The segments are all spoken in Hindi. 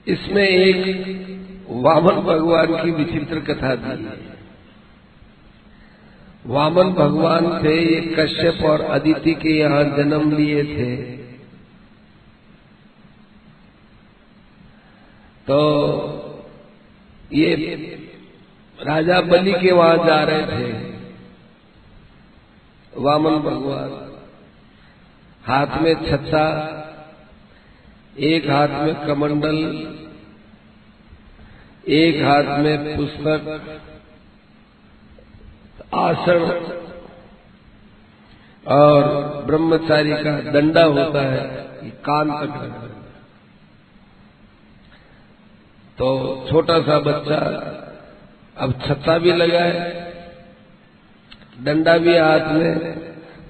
इसमें एक वामन भगवान की विचित्र कथा दी है। वामन भगवान थे, ये कश्यप और अदिति के यहाँ जन्म लिए थे। तो ये राजा बलि के वहां जा रहे थे। वामन भगवान हाथ में छत्ता, एक हाथ में कमंडल, एक हाथ में पुस्तक, आसन और ब्रह्मचारी का दंडा होता है, कान तक रखा। तो छोटा सा बच्चा अब छत्ता भी लगाए, डंडा भी हाथ में,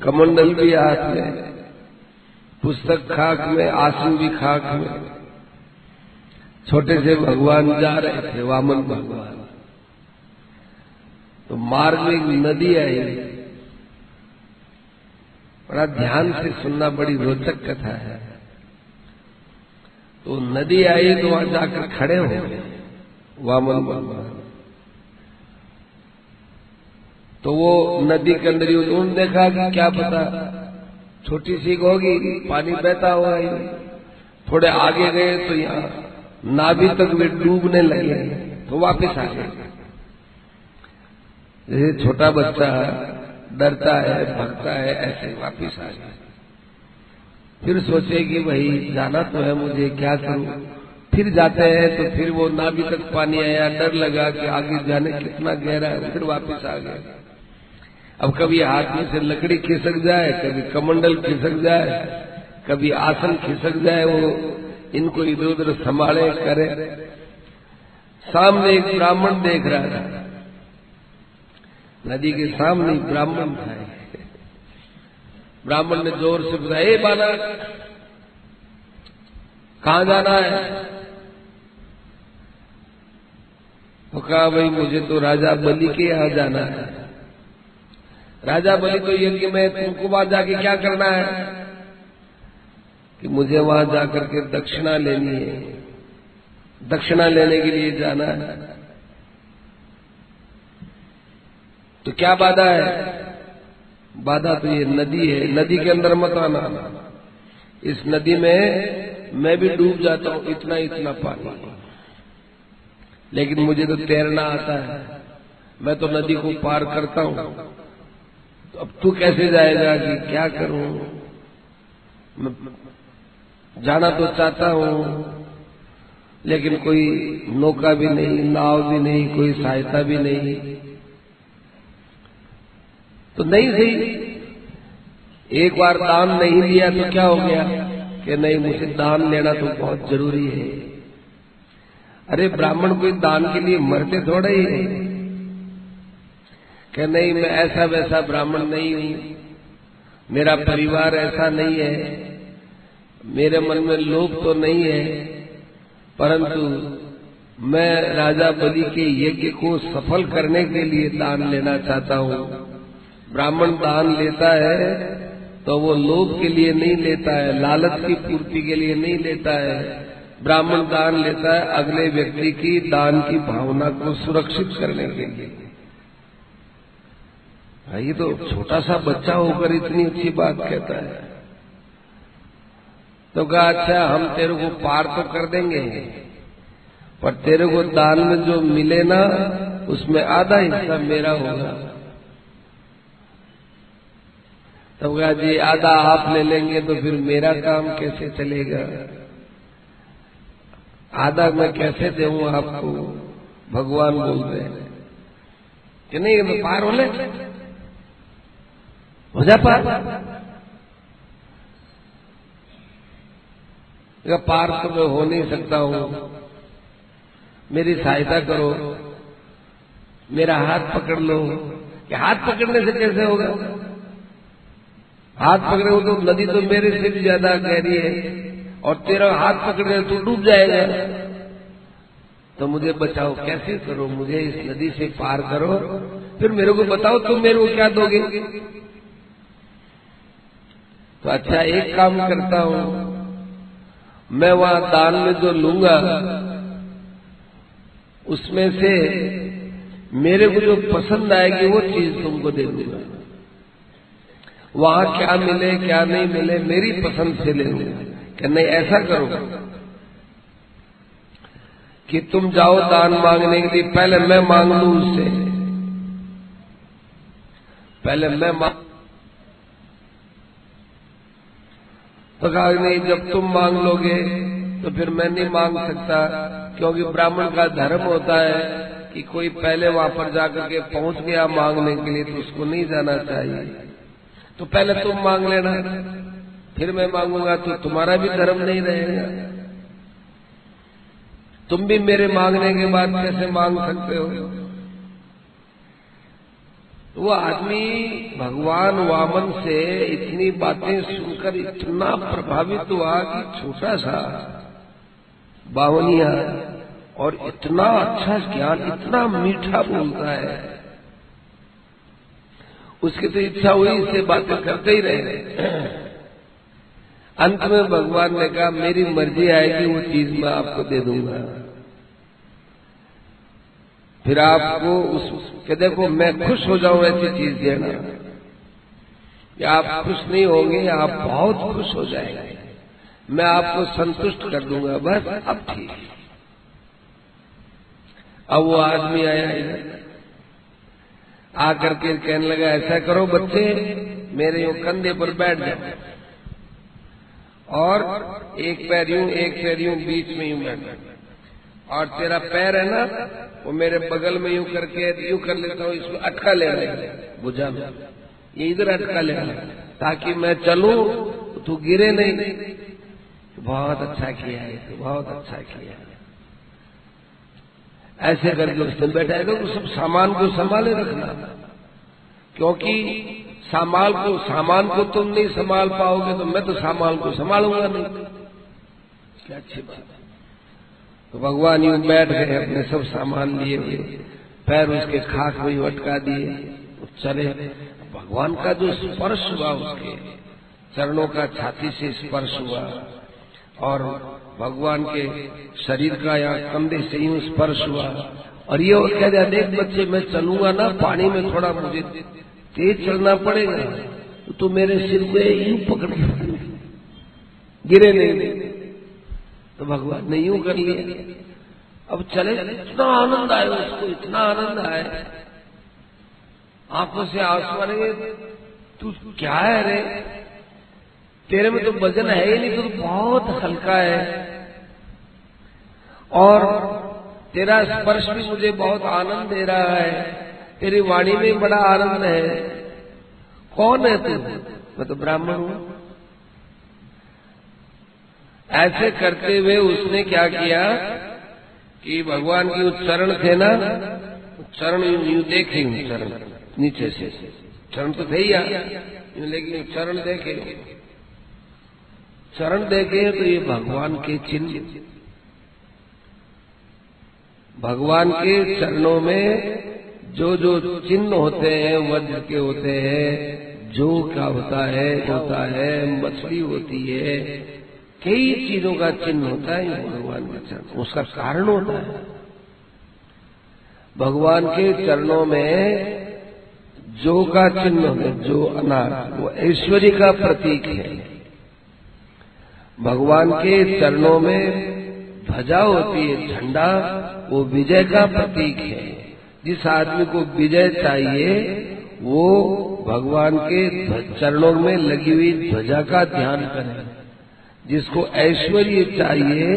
कमंडल भी हाथ में, पुस्तक खाक में, आसन भी खाक में। छोटे से भगवान जा रहे थे, वामन भगवान। तो मार्ग में एक नदी आई। बड़ा ध्यान से सुनना, बड़ी रोचक कथा है। तो नदी आई तो वहां जाकर खड़े हो गए वामन भगवान। तो वो नदी के अंदर ही उन्होंने देखा कि क्या पता छोटी सी होगी, पानी बहता हुआ ही। थोड़े आगे गए तो यहाँ नाभि तक वे डूबने लगे, तो वापस आ गए। जैसे छोटा बच्चा डरता है, भगता है, ऐसे वापस आ गए। फिर सोचे कि भाई जाना तो है मुझे, क्या करूं। फिर जाते हैं तो फिर वो नाभि तक पानी आया, डर लगा कि आगे जाने कितना गहरा है, फिर वापस आ गए। अब कभी हाथ में से लकड़ी खिसक जाए, कभी कमंडल खिसक जाए, कभी आसन खिसक जाए, वो इनको इधर उधर संभाले करे। सामने एक ब्राह्मण देख रहा था, नदी के सामने ब्राह्मण था। ब्राह्मण ने जोर से पूछा, ए बालक, कहां जाना है? तो कहा, भाई मुझे तो राजा बलि के यहां जाना है। राजा बलि तो यज्ञ में, तुमको वहां जाके क्या करना है? कि मुझे वहां जाकर के दक्षिणा लेनी है, दक्षिणा लेने के लिए जाना है। तो क्या बाधा है? बाधा तो ये नदी है, नदी के अंदर मत आना। इस नदी में मैं भी डूब जाता हूं, इतना इतना पानी, लेकिन मुझे तो तैरना आता है, मैं तो नदी को पार करता हूं। तो अब तू कैसे जाएगा? कि क्या करूं, मैं जाना तो चाहता हूं, लेकिन कोई नौका भी नहीं, नाव भी नहीं, कोई सहायता भी नहीं। तो नहीं सही, एक बार दान नहीं लिया तो क्या हो गया? कि नहीं, मुझे दान लेना तो बहुत जरूरी है। अरे ब्राह्मण कोई दान के लिए मरते थोड़ा ही है। कि नहीं, मैं ऐसा वैसा ब्राह्मण नहीं हूं, मेरा परिवार ऐसा नहीं है, मेरे मन में लोभ तो नहीं है, परंतु मैं राजा बलि के यज्ञ को सफल करने के लिए दान लेना चाहता हूं। ब्राह्मण दान लेता है तो वो लोभ के लिए नहीं लेता है, लालच की पूर्ति के लिए नहीं लेता है। ब्राह्मण दान लेता है अगले व्यक्ति की दान की भावना को सुरक्षित करने के लिए। ये तो छोटा सा बच्चा होकर इतनी अच्छी बात कहता है। तो कहा, अच्छा हम तेरे को पार तो कर देंगे, पर तेरे को दान में जो मिले ना, उसमें आधा हिस्सा मेरा होगा। तो कहा, जी आधा आप ले लेंगे तो फिर मेरा काम कैसे चलेगा? आधा मैं कैसे दूं आपको? भगवान बोल रहे हैं कि नहीं, तो पार हो जा पार। पार तो मैं हो नहीं सकता हूं, मेरी सहायता करो, मेरा हाथ पकड़ लो। कि हाथ पकड़ने से कैसे होगा? हाथ पकड़े हो तो नदी तो मेरे से भी ज्यादा गहरी है, और तेरा हाथ पकड़े तो डूब जाएगा। तो मुझे बचाओ, कैसे करो? मुझे इस नदी से पार करो, फिर मेरे को बताओ तुम मेरे को क्या दोगे। तो अच्छा एक काम करता हूं, मैं वहां दान में जो लूंगा उसमें से मेरे को जो पसंद आएगी वो चीज तुमको दे दूंगा। वहां क्या मिले क्या नहीं मिले मेरी पसंद से ले लूंगा। कि नहीं, ऐसा करो कि तुम जाओ दान मांगने के लिए, पहले मैं मांग लूं उससे, पहले मैं मांग। तो कहा नहीं, जब तुम मांग लोगे तो फिर मैं नहीं मांग सकता, क्योंकि ब्राह्मण का धर्म होता है कि कोई पहले वहां पर जाकर के पहुंच गया मांगने के लिए तो उसको नहीं जाना चाहिए। तो पहले तुम मांग लेना, फिर मैं मांगूंगा, तो तुम्हारा भी धर्म नहीं रहेगा। तुम भी मेरे मांगने के बाद कैसे मांग सकते हो? वो आदमी भगवान वामन से इतनी बातें सुनकर इतना प्रभावित हुआ कि छोटा सा बावनिया और इतना अच्छा ज्ञान, इतना मीठा बोलता है। उसकी तो इच्छा हुई इससे बातें करते ही रहे। अंत में भगवान ने कहा मेरी मर्जी आएगी वो चीज मैं आपको दे दूंगा। फिर आपको कि देखो मैं खुश हो जाऊं ऐसी चीज देना, कि आप खुश नहीं होंगे, आप बहुत खुश हो जाएंगे, मैं आपको संतुष्ट कर दूंगा, बस अब ठीक। अब वो आदमी आया इधर आकर के कहने लगा ऐसा करो बच्चे, मेरे यूं कंधे पर बैठ जाओ और एक पैर यूं बीच में यूं बैठ, और तेरा पैर है ना वो मेरे बगल में यूं करके यूं कर लेता हूँ, इसमें अटका ले बुझा में, ये इधर अटका ले ताकि मैं चलूं तो तू गिरे नहीं। बहुत अच्छा किया है, तो बहुत अच्छा किया है। ऐसे करके उसने बैठाएगा तो सब सामान को संभाले रखना, क्योंकि सामान को तुम नहीं संभाल पाओगे तो मैं तो सामान को संभालूंगा नहीं। क्या अच्छी बात है। तो भगवान यूं बैठ गए, अपने सब सामान लिए हुए, पैर उसके खाक में अटका दिए, चले। भगवान का जो स्पर्श हुआ, उसके चरणों का छाती से स्पर्श हुआ और भगवान के शरीर का या कंधे से यूं स्पर्श हुआ, और ये कह दिया देख बच्चे मैं चलूंगा ना पानी में थोड़ा मुझे तेज चलना पड़ेगा, तो तू मेरे सिर पे यूं पकड़ गिरे नहीं। तो भगवान ने यूं कर लिया। अब चले, इतना आनंद आया उसको, इतना आनंद आया, आंखों से आंसू आ रहे। तू क्या है रे, तेरे में तो वजन है ही नहीं, तो बहुत हल्का है, और तेरा स्पर्श भी मुझे बहुत आनंद दे रहा है, तेरी वाणी में बड़ा आनंद है। कौन है तू? मैं तो ब्राह्मण हूं। ऐसे करते हुए उसने क्या किया कि भगवान की चरण थे ना, चरण यूं देखे, चरण नीचे से, चरण तो थे ही, लेकिन चरण देखे तो ये भगवान के चिन्ह, भगवान के चरणों में जो जो चिन्ह होते हैं वज्र के होते हैं, जो क्या होता है मछली होती है, कई चीजों का चिन्ह होता है भगवान के चरण, उसका कारण होता है। भगवान के चरणों में जो का चिन्ह है, जो अनार, वो ऐश्वर्य का प्रतीक है। भगवान के चरणों में ध्वजा होती है, झंडा, वो विजय का प्रतीक है। जिस आदमी को विजय चाहिए वो भगवान के चरणों में लगी हुई ध्वजा का ध्यान करे। जिसको ऐश्वर्य चाहिए,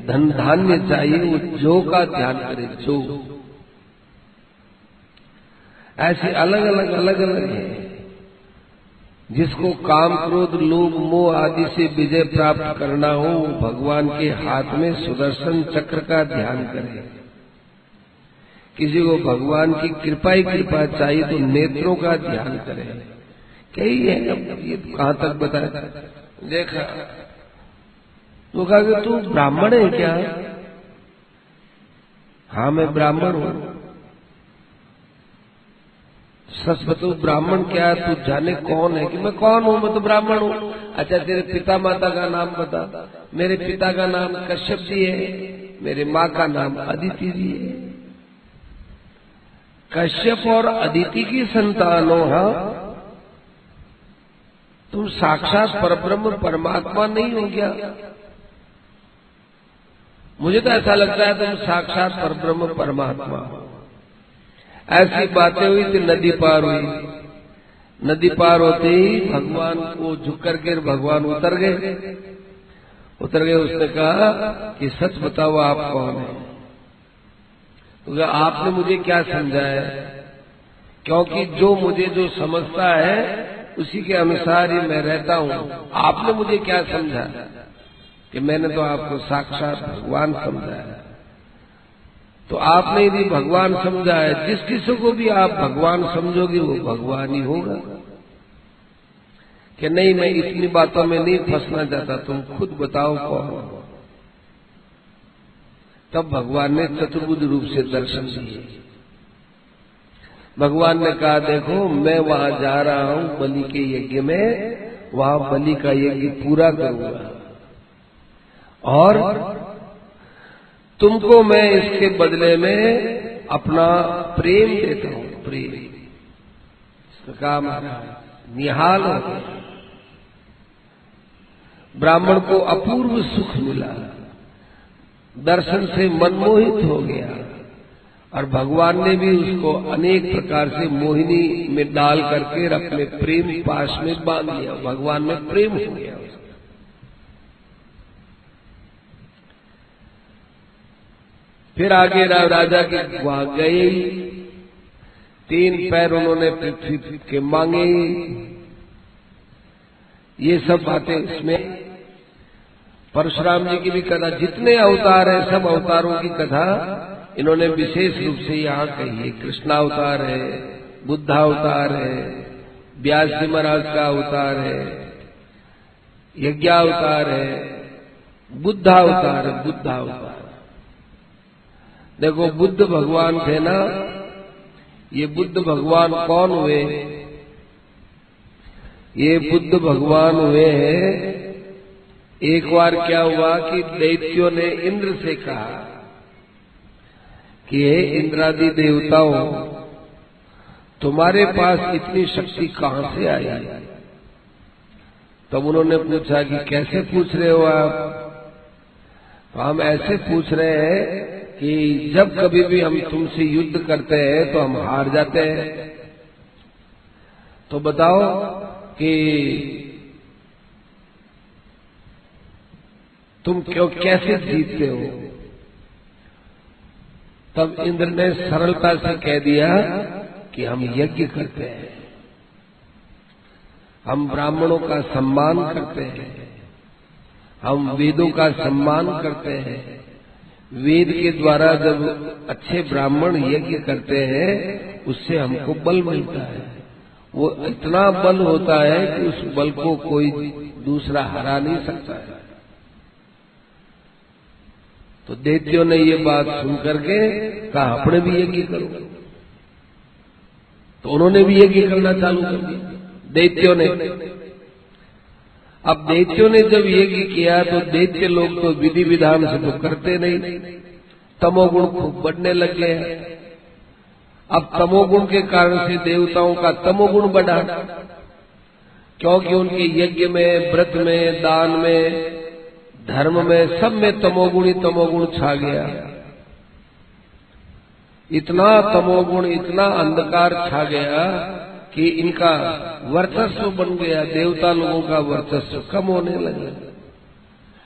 धन धान्य चाहिए, वो जो का ध्यान करे, जो। ऐसे अलग अलग है। जिसको काम क्रोध लोभ मोह आदि से विजय प्राप्त करना हो, वो भगवान के हाथ में सुदर्शन चक्र का ध्यान करे। किसी को भगवान की कृपा ही कृपा चाहिए तो नेत्रों का ध्यान करे। कई है, ये कहां तक बताया। देखा तो कहा कि तू ब्राह्मण है क्या? हाँ मैं ब्राह्मण हूं। सच बतो ब्राह्मण क्या है, तू जाने कौन है? कि मैं कौन हूँ, मैं तो ब्राह्मण हूँ। अच्छा तेरे पिता माता का नाम बता। मेरे पिता का नाम कश्यप जी है, मेरे माँ का नाम अदिति जी है। कश्यप और अदिति की संतान हो, हाँ? तुम साक्षात परब्रह्म परमात्मा नहीं हो क्या? मुझे तो ऐसा लगता है तुम साक्षात परब्रह्म परमात्मा हो। ऐसी बातें हुई तो नदी पार हुई। नदी पार होते ही भगवान को झुक करके भगवान उतर गए। उसने कहा कि सच बताओ आप कौन है? तो आपने मुझे क्या समझा है? क्योंकि जो समझता है उसी के अनुसार ही मैं रहता हूँ। आपने मुझे क्या समझा? कि मैंने तो आपको साक्षात भगवान समझा है। तो आपने यदि भगवान समझा है, जिस किसी को भी आप भगवान समझोगे वो भगवान ही होगा। कि नहीं, मैं इतनी बातों में नहीं फंसना चाहता, तुम खुद बताओ कौन हो। तब भगवान ने चतुर्भुज रूप से दर्शन दिए। भगवान ने कहा देखो मैं वहां जा रहा हूं बलि के यज्ञ में, वहां बलि का यज्ञ पूरा करूंगा और तुमको मैं इसके बदले में अपना प्रेम देता हूं। प्रेम इसका निहाल हो गया। ब्राह्मण को अपूर्व सुख मिला, दर्शन से मनमोहित हो गया और भगवान ने भी उसको अनेक प्रकार से मोहिनी में डाल करके अपने प्रेम पाश में बांध लिया। भगवान में प्रेम हो गया। फिर आगे राजा के वहां गए, 3 पैर उन्होंने पृथ्वी के मांगे। ये सब बातें इसमें परशुराम जी की भी कथा, जितने अवतार है सब अवतारों की कथा इन्होंने विशेष रूप से यहाँ कही है। कृष्णावतार है, बुद्धावतार है, व्यास जी महाराज का अवतार है, यज्ञावतार है, बुद्धावतार है। बुद्धावतार देखो, बुद्ध भगवान थे ना। ये बुद्ध भगवान कौन हुए? ये बुद्ध भगवान हुए हैं। एक बार क्या हुआ कि दैत्यों ने इंद्र से कहा कि हे इंद्रादि देवताओं, तुम्हारे पास इतनी शक्ति कहां से आई? तब उन्होंने पूछा कि कैसे पूछ रहे हो आप? तो हम ऐसे पूछ रहे हैं कि जब कभी भी हम तुमसे युद्ध करते हैं तो हम हार जाते हैं। तो बताओ कि तुम क्यों कैसे जीतते हो? तब इंद्र ने सरलता से कह दिया कि हम यज्ञ करते हैं, हम ब्राह्मणों का सम्मान करते हैं, हम वेदों का सम्मान करते हैं। वेद के द्वारा जब अच्छे ब्राह्मण यज्ञ करते हैं उससे हमको बल मिलता है। वो इतना बल होता है कि उस बल को कोई दूसरा हरा नहीं सकता है। तो दैत्यों ने ये बात सुन करके कहा अपने भी यज्ञ करो। तो उन्होंने भी यज्ञ करना चालू कर दिया दैत्यों ने। अब दैत्यों ने जब यज्ञ किया तो दैत्य लोग तो विधि विधान से तो करते नहीं, तमोगुण खूब बढ़ने लग गए। अब तमोगुण के कारण से देवताओं का तमोगुण बढ़ा, क्योंकि उनके यज्ञ में, व्रत में, दान में, धर्म में, सब में तमोगुण ही तमोगुण छा गया। इतना तमोगुण, इतना अंधकार छा गया कि इनका वर्चस्व बन गया, देवता लोगों का वर्चस्व कम होने लगा।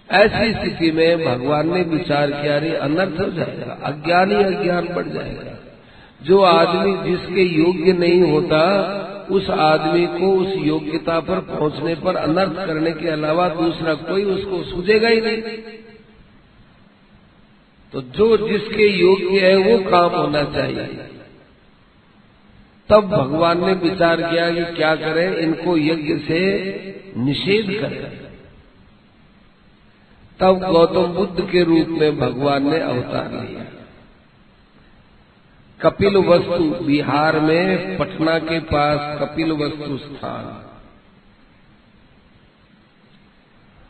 ऐसी स्थिति में भगवान ने विचार किया, अरे अनर्थ हो जाएगा, अज्ञान ही अज्ञान बढ़ जाएगा। जो आदमी जिसके योग्य नहीं होता उस आदमी को उस योग्यता पर पहुंचने पर अनर्थ करने के अलावा दूसरा कोई उसको सूझेगा ही नहीं। तो जो जिसके योग्य है वो काम होना चाहिए। तब भगवान ने विचार किया कि क्या करें, इनको यज्ञ से निषेध करें। तब गौतम बुद्ध के रूप में भगवान ने अवतार लिया। कपिल वस्तु, बिहार में पटना के पास कपिल वस्तु स्थान,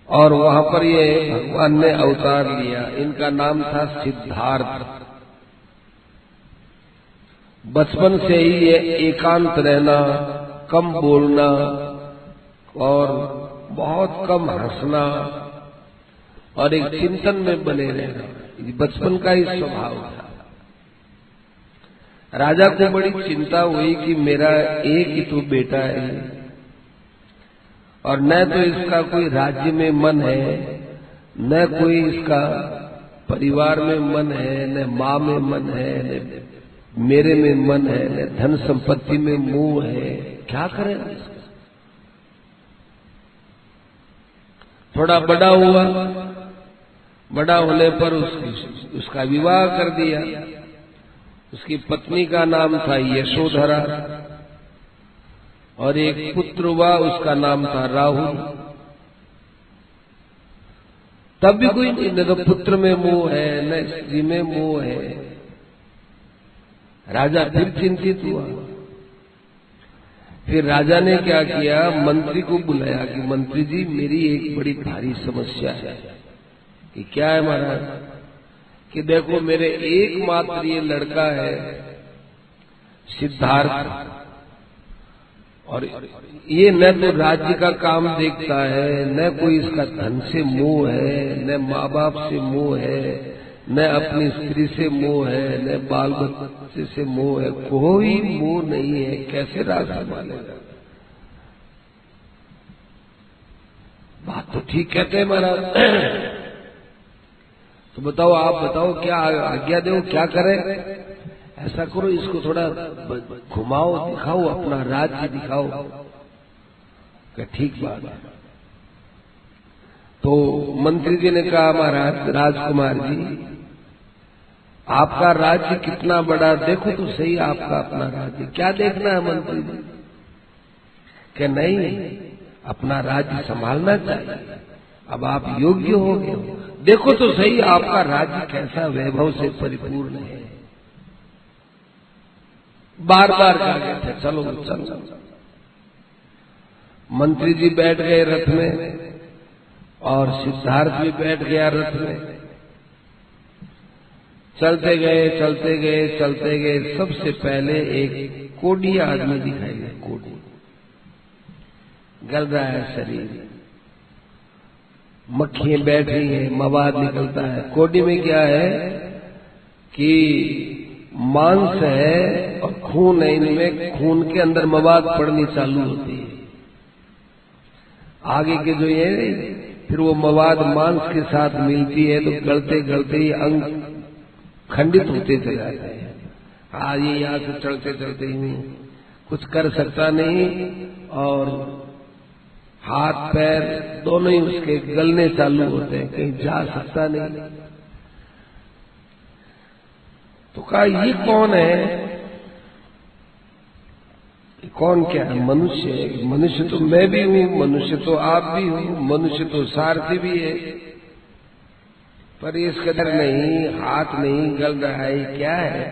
और वहां पर ये भगवान ने अवतार लिया। इनका नाम था सिद्धार्थ। बचपन से ही ये एकांत रहना, कम बोलना और बहुत कम हंसना और एक चिंतन में बने रहना, बचपन का ही स्वभाव था। राजा को बड़ी चिंता हुई कि मेरा एक ही तो बेटा है और न तो इसका कोई राज्य में मन है, न कोई इसका परिवार में मन है, न माँ में मन है, न मेरे में मन है, न धन संपत्ति में मोह है। क्या करें? थोड़ा बड़ा हुआ, बड़ा होने पर उसका विवाह कर दिया। उसकी पत्नी का नाम था यशोधरा और एक पुत्र हुआ, उसका नाम था राहुल। तब भी कोई नहीं, न तो पुत्र में मोह है, न स्त्री में मोह है। राजा फिर चिंतित हुआ। फिर राजा ने क्या किया, मंत्री को बुलाया कि मंत्री जी, मेरी एक बड़ी भारी समस्या है। कि क्या है महाराज? कि देखो, मेरे एकमात्र ये लड़का है सिद्धार्थ, और ये न तो राज्य का काम देखता है, न कोई इसका धन से मोह है, न माँ बाप से मोह है, न अपनी स्त्री से मोह है, न बाल बच्चे से मोह है, कोई मोह नहीं है। कैसे राज संभालेगा? बात तो ठीक कहते हैं महाराज। तो बताओ, आप बताओ, क्या आज्ञा दो, क्या करें? ऐसा करो, इसको थोड़ा घुमाओ, दिखाओ, अपना राज्य दिखाओ। क्या ठीक बात है। तो मंत्री जी ने कहा, महाराज, राजकुमार जी, आपका राज्य कितना बड़ा, देखो तो सही आपका अपना राज्य। क्या देखना है मंत्री जी? कि नहीं, अपना राज्य संभालना चाहिए। अब आप योग्य हो गए हो, देखो तो सही आपका राज्य कैसा वैभव से परिपूर्ण है। बार बार कहा गया था, चलो चलो। मंत्री जी बैठ गए रथ में और सिद्धार्थ भी बैठ गया रथ में। चलते गए चलते गए चलते गए। सबसे पहले एक कोढ़ी आदमी दिखाई दिया। कोढ़ी गल रहा है शरीर, मक्खियां बैठ रही हैं, मवाद निकलता है। कोढ़ी में क्या है कि मांस है और खून है, इनमें खून के अंदर मवाद पड़नी चालू होती है। आगे के जो ये फिर वो मवाद मांस के साथ मिलती है तो गलते गलते ही अंग खंडित होते चले जाते हैं। आज ये यहाँ से चलते चलते ही कुछ कर सकता नहीं और हाथ पैर दोनों ही उसके गलने चालू होते हैं, कहीं जा सकता नहीं। तो कहा, ये कौन है? कौन क्या है? मनुष्य। मनुष्य तो मैं भी हूं, मनुष्य तो आप भी हो, मनुष्य तो सारथी भी है, पर इस कदर नहीं, हाथ नहीं गल रहा है। क्या है?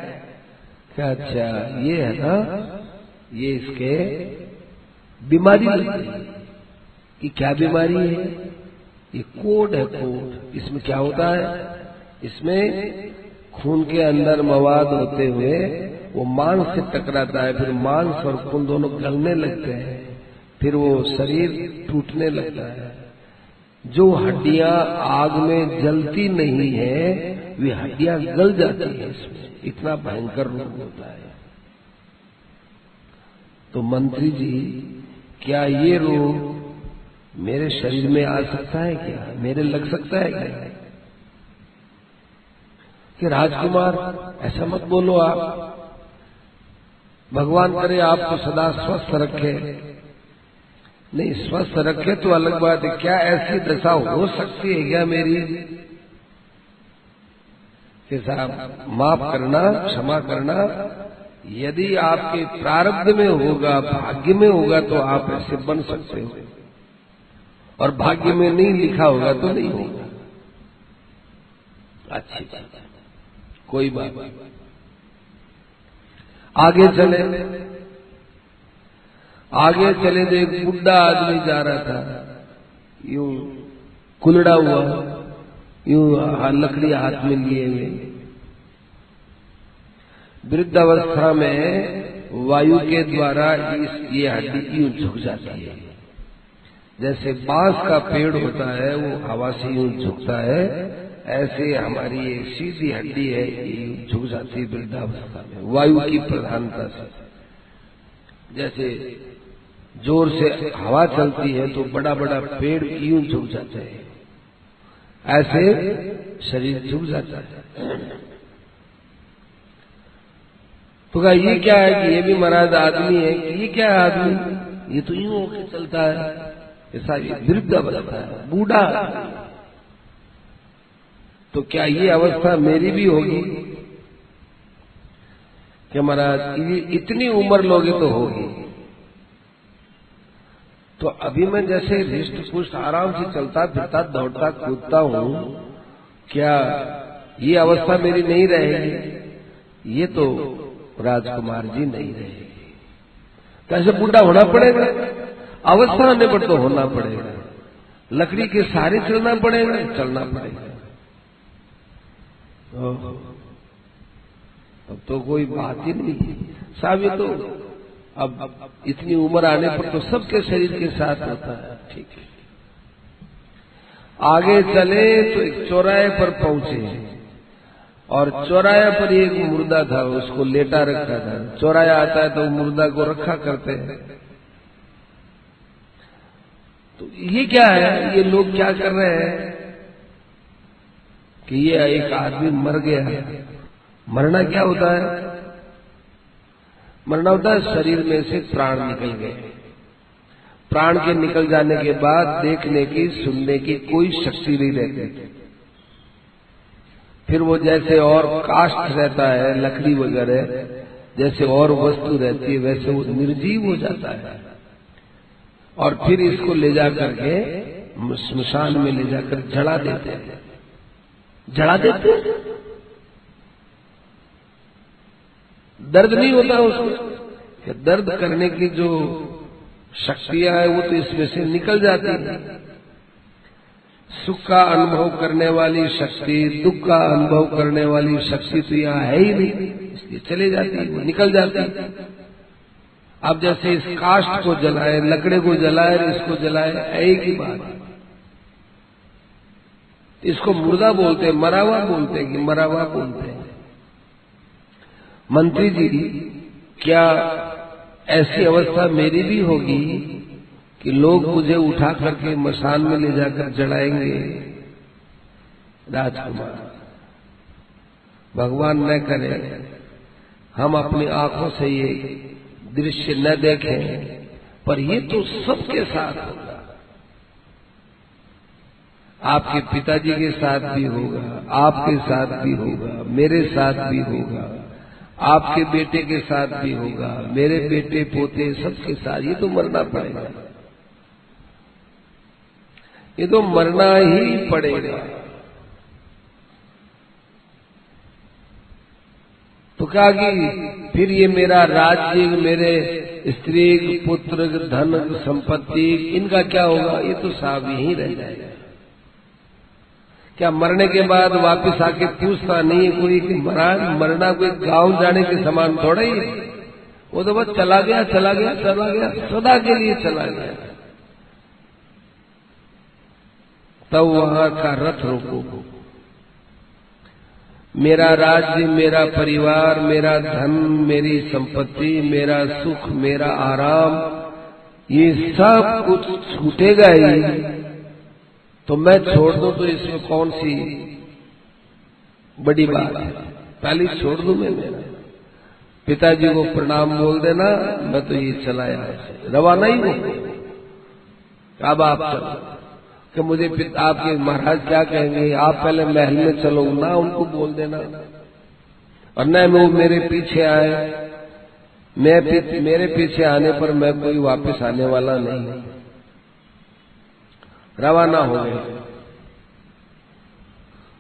क्या? अच्छा, ये है ना, ये इसके बीमारी लगी है। कि क्या बीमारी है? ये कोढ़ है, कोढ़। इसमें क्या होता है? इसमें खून के अंदर मवाद होते हुए वो मांस से टकराता है, फिर मांस और खून दोनों गलने लगते हैं, फिर वो शरीर टूटने लगता है। जो हड्डियां आग में जलती नहीं है, वे हड्डियां गल जाती हैं इसमें। इतना भयंकर रोग होता है। तो मंत्री जी, क्या ये रोग मेरे शरीर में आ सकता है? क्या मेरे लग सकता है? क्या कि राजकुमार, ऐसा मत बोलो आप। भगवान करे आपको सदा स्वस्थ रखे। नहीं, स्वस्थ रखे तो अलग बात है, क्या ऐसी दशा हो सकती है क्या मेरी? कि साहब माफ करना, क्षमा करना, यदि आपके प्रारब्ध में होगा, भाग्य में होगा तो आप ऐसे बन सकते हो, और भाग्य में नहीं लिखा होगा तो नहीं होगा। अच्छी बात है, कोई बात नहीं। आगे चले तो एक बुढ़ा आदमी जा रहा था, यूं कुलड़ा हुआ, यूं लकड़ी हाथ में लिए हुए। वृद्धावस्था में वायु के द्वारा ये हड्डी यूं झुक जाती है। जैसे बांस का पेड़ होता है वो हवा से यूं झुकता है, ऐसे हमारी ये सीधी हड्डी है ये झुक जाती है वृद्धावस्था में वायु की प्रधानता से। जैसे जोर से हवा चलती है तो बड़ा बड़ा पेड़ यूं झुक जाते हैं, ऐसे शरीर झुक जाता है। तो कहा ये क्या है कि ये भी महाराज आदमी है, कि ये क्या है आदमी, ये तो यूं होकर चलता है, ऐसा वृद्ध अवस्था है, बूढ़ा। तो क्या ये अवस्था मेरी भी होगी? क्या महाराज इतनी उम्र लोगे तो होगी। तो अभी मैं जैसे हृष्ट पुष्ट आराम से चलता फिरता दौड़ता कूदता हूं, क्या ये अवस्था मेरी नहीं रहेगी? ये तो राजकुमार जी नहीं रहेगी। कैसे बूढ़ा होना पड़ेगा? अवस्था आने पर तो होना पड़ेगा। लकड़ी के सहारे चलना पड़ेगा, चलना पड़ेगा। अब तो कोई बात ही नहीं साहब, ये तो अब इतनी उम्र आने पर तो सबके शरीर के साथ होता है। ठीक है, आगे चले तो एक चौराहे पर पहुंचे और चौराहे पर एक मुर्दा था, उसको लेटा रखा था। चौराहा आता है तो मुर्दा को रखा करते हैं। तो ये क्या है, ये लोग क्या कर रहे हैं कि ये एक आदमी मर गया। मरना क्या होता है? मरना होता है शरीर में से प्राण निकल गए। प्राण के निकल जाने के बाद देखने की सुनने की कोई शक्ति नहीं रहती। फिर वो जैसे और काष्ठ रहता है, लकड़ी वगैरह जैसे और वस्तु रहती है, वैसे वो निर्जीव हो जाता है। और फिर इसको ले जाकर के स्मशान में ले जाकर जला देते हैं। जला देते हैं, दर्द नहीं होता उसको। दर्द करने की जो शक्तियां है वो तो इसमें से निकल जाती है। सुख का अनुभव करने वाली शक्ति, दुख का अनुभव करने वाली शक्ति तो यहाँ है ही नहीं, इसलिए चले जाती है, वो निकल जाती है। अब जैसे इस काष्ठ को जलाए, लकड़े को जलाए, इसको जलाए, एक ही बात। इसको मुर्दा बोलते हैं, मरा हुआ बोलते हैं कि मरा हुआ बोलते हैं। मंत्री जी, क्या ऐसी अवस्था मेरी भी होगी कि लोग मुझे उठा करके मसान में ले जाकर जलाएंगे? राजकुमार, भगवान न करे हम अपनी आंखों से ये दृश्य न देखें, पर ये तो सबके साथ होगा। आपके पिताजी के साथ भी होगा, आपके साथ भी होगा, मेरे साथ भी होगा, आपके बेटे के साथ भी होगा, मेरे बेटे पोते सबके साथ। ये तो मरना पड़ेगा, ये तो मरना ही पड़ेगा। तो कहा कि फिर ये मेरा राज्य, मेरे स्त्री, पुत्र, धन, संपत्ति, इनका क्या होगा? ये तो साफ यही रह जाएगा। क्या मरने के बाद वापस आके पूछता नहीं कोई कि महाराज मरना कोई गांव जाने के समान थोड़ा ही, वो तो बस चला गया, चला गया, चला गया, सदा के लिए चला गया। तब वहां का रथ रोको। मेरा राज्य, मेरा परिवार, मेरा धन, मेरी संपत्ति, मेरा सुख, मेरा आराम, ये सब कुछ छूटेगा ही। तो मैं छोड़ दूं तो इसमें कौन सी बड़ी बात है? पहले छोड़ दूं मैं मेरा। पिताजी को प्रणाम बोल देना, मैं तो ये चलाया है, रवाना ही हूं। अब आप चलो कि मुझे आपके महाराज क्या कहेंगे, आप पहले महल में चलो ना, उनको बोल देना। और न वो मेरे पीछे आए, मेरे पीछे आने पर मैं कोई वापस आने वाला नहीं। रवाना हो गए,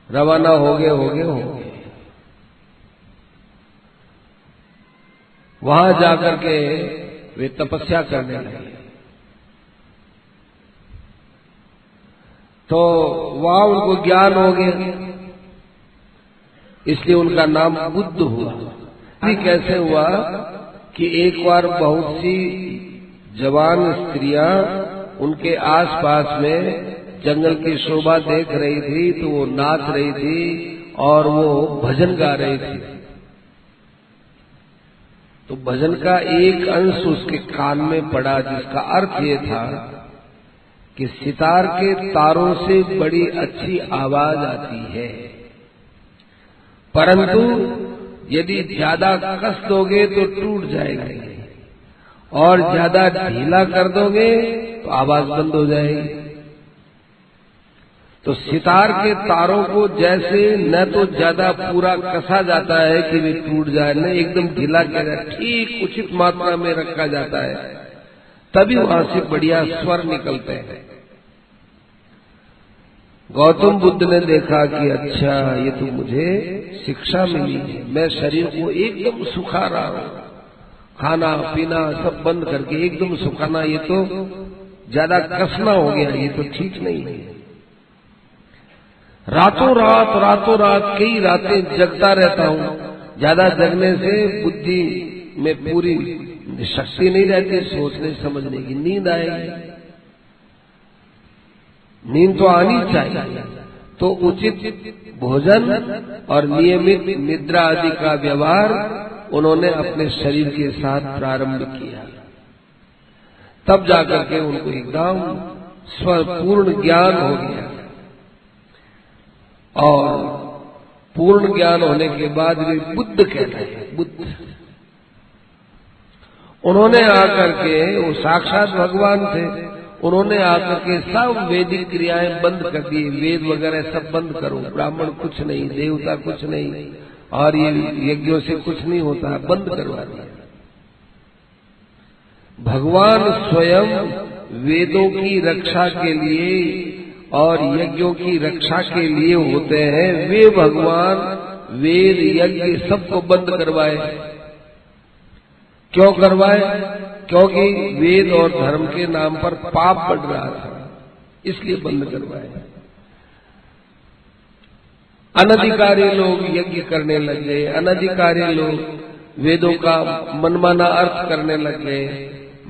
रवाना हो गए। वहां जाकर के वे तपस्या करने लगे। तो वहां उनको ज्ञान हो गया, इसलिए उनका नाम बुद्ध हुआ। ये कैसे हुआ कि एक बार बहुत सी जवान स्त्रियां उनके आसपास में जंगल की शोभा देख रही थी, तो वो नाच रही थी और वो भजन गा रही थी। तो भजन का एक अंश उसके कान में पड़ा, जिसका अर्थ ये था कि सितार के तारों से बड़ी अच्छी आवाज आती है, परंतु यदि ज्यादा कस दोगे तो टूट जाएगी और ज्यादा ढीला कर दोगे तो आवाज बंद हो जाएगी। तो सितार के तारों को जैसे न तो ज्यादा पूरा कसा जाता है कि वे टूट जाए, न एकदम ढीला किया जाए, ठीक उचित मात्रा में रखा जाता है, तभी वहां से बढ़िया स्वर निकलते हैं। गौतम बुद्ध ने देखा कि अच्छा, ये तो मुझे शिक्षा मिली है, मैं शरीर को एकदम सुखा रहा हूं, खाना पीना सब बंद करके एकदम सुखाना, ये तो ज्यादा कसना हो गया, ये तो ठीक नहीं है। रातों रात कई रातें जगता रहता हूं। ज्यादा जगने से बुद्धि में पूरी शक्ति नहीं रहती सोचने समझने की, नींद आएगी, नींद तो आनी चाहिए। तो उचित भोजन और नियमित निद्रा आदि का व्यवहार उन्होंने अपने शरीर के साथ प्रारंभ किया। तब जाकर के उनको एकदम स्वपूर्ण ज्ञान हो गया, और पूर्ण ज्ञान होने के बाद वे बुद्ध कहते हैं। बुद्ध उन्होंने आकर के, वो साक्षात भगवान थे, उन्होंने आकर के सब वैदिक क्रियाएं बंद कर दी, वेद वगैरह सब बंद करो, ब्राह्मण कुछ नहीं, देवता कुछ नहीं, और ये यज्ञों से कुछ नहीं होता, बंद करवा दिया। भगवान स्वयं वेदों की रक्षा के लिए और यज्ञों की रक्षा के लिए होते हैं। वे भगवान वेद यज्ञ सबको बंद करवाए। क्यों करवाए? क्योंकि वेद और धर्म के नाम पर पाप बढ़ रहा था, इसलिए बंद करवाए। अनधिकारी लोग यज्ञ करने लग गए, अनधिकारी लोग वेदों का मनमाना अर्थ करने लग गए,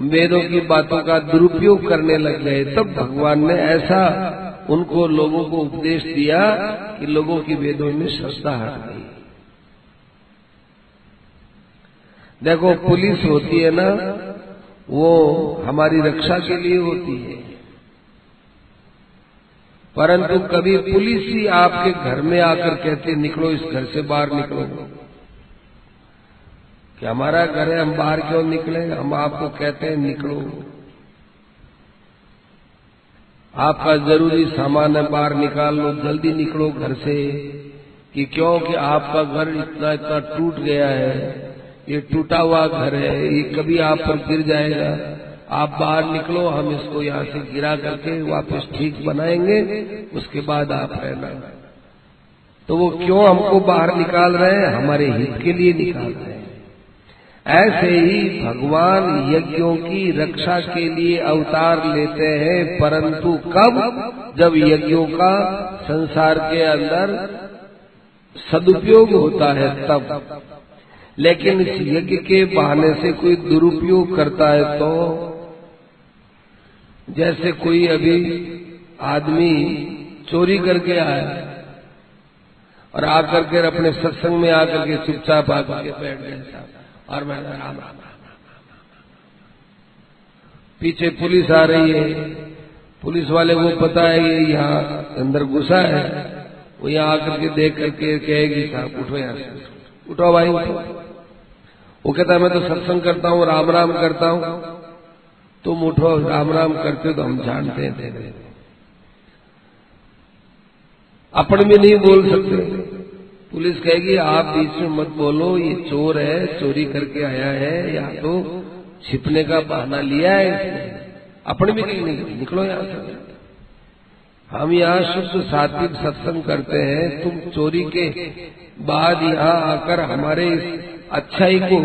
वेदों की बातों का दुरुपयोग करने लग गए। तब भगवान ने ऐसा उनको लोगों को उपदेश दिया कि लोगों की वेदों में श्रद्धा हट गई। देखो, पुलिस होती है ना, वो हमारी रक्षा के लिए होती है, परंतु कभी पुलिस ही आपके घर में आकर कहते निकलो, इस घर से बाहर निकलो, कि हमारा घर है, हम बाहर क्यों निकले? हम आपको कहते हैं निकलो, आपका जरूरी सामान है, बाहर निकाल लो, जल्दी निकलो घर से। कि क्यों? कि आपका घर इतना इतना टूट गया है, ये टूटा हुआ घर है, ये कभी आप पर गिर जाएगा, आप बाहर निकलो, हम इसको यहाँ से गिरा करके वापस ठीक बनाएंगे, उसके बाद आप रहना। तो वो क्यों हमको बाहर निकाल रहे हैं? हमारे हित के लिए निकाल रहे हैं। ऐसे ही भगवान यज्ञों की रक्षा के लिए अवतार लेते हैं, परंतु कब? जब यज्ञों का संसार के अंदर सदुपयोग होता है तब। लेकिन इस यज्ञ के बहाने से कोई दुरुपयोग करता है, तो जैसे कोई अभी आदमी चोरी करके आया और आकर के अपने सत्संग में आकर के चुपचाप आकर के बैठ गया, और मैं राम राम राम, पीछे पुलिस आ रही है, पुलिस वाले को पता है ये यहाँ अंदर घुसा है, वो यहाँ आकर के देख करके कहेगी साहब उठो यहाँ से, उठो भाई उठो। वो कहता है मैं तो सत्संग करता हूँ, राम राम करता हूँ, तुम उठो, राम राम करते हो तो हम जानते हैं। अपन भी नहीं बोल सकते, पुलिस कहेगी आप बीच में मत बोलो, ये चोर है, चोरी करके आया है, या तो छिपने का बहाना लिया है इसने। अपन भी कहीं नहीं, निकलो यहाँ से, हम यहाँ शुद्ध सात्विक सत्संग करते हैं, तुम चोरी के बाद यहाँ आकर हमारे अच्छाई को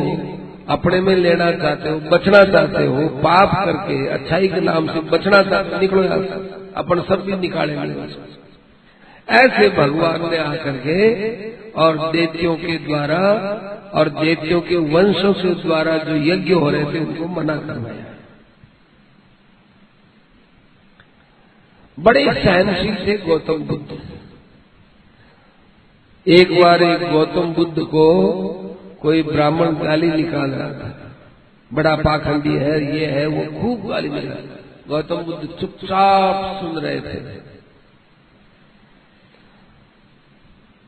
अपने में लेना चाहते हो, बचना चाहते हो, पाप करके अच्छाई के नाम से बचना चाहते हो, निकलो यहाँ से, अपन सब भी निकालेंगे। ऐसे भगवान ने आकर के और देवतियों के द्वारा और देवतियों के वंशों के द्वारा जो यज्ञ हो रहे थे उनको मना करवाया। बड़े सहनशील थे गौतम बुद्ध। एक बार एक गौतम बुद्ध को कोई ब्राह्मण गाली निकाल रहा था, बड़ा पाखंडी है, ये है, वो खूब गाली निकाल। गौतम बुद्ध चुपचाप सुन रहे थे।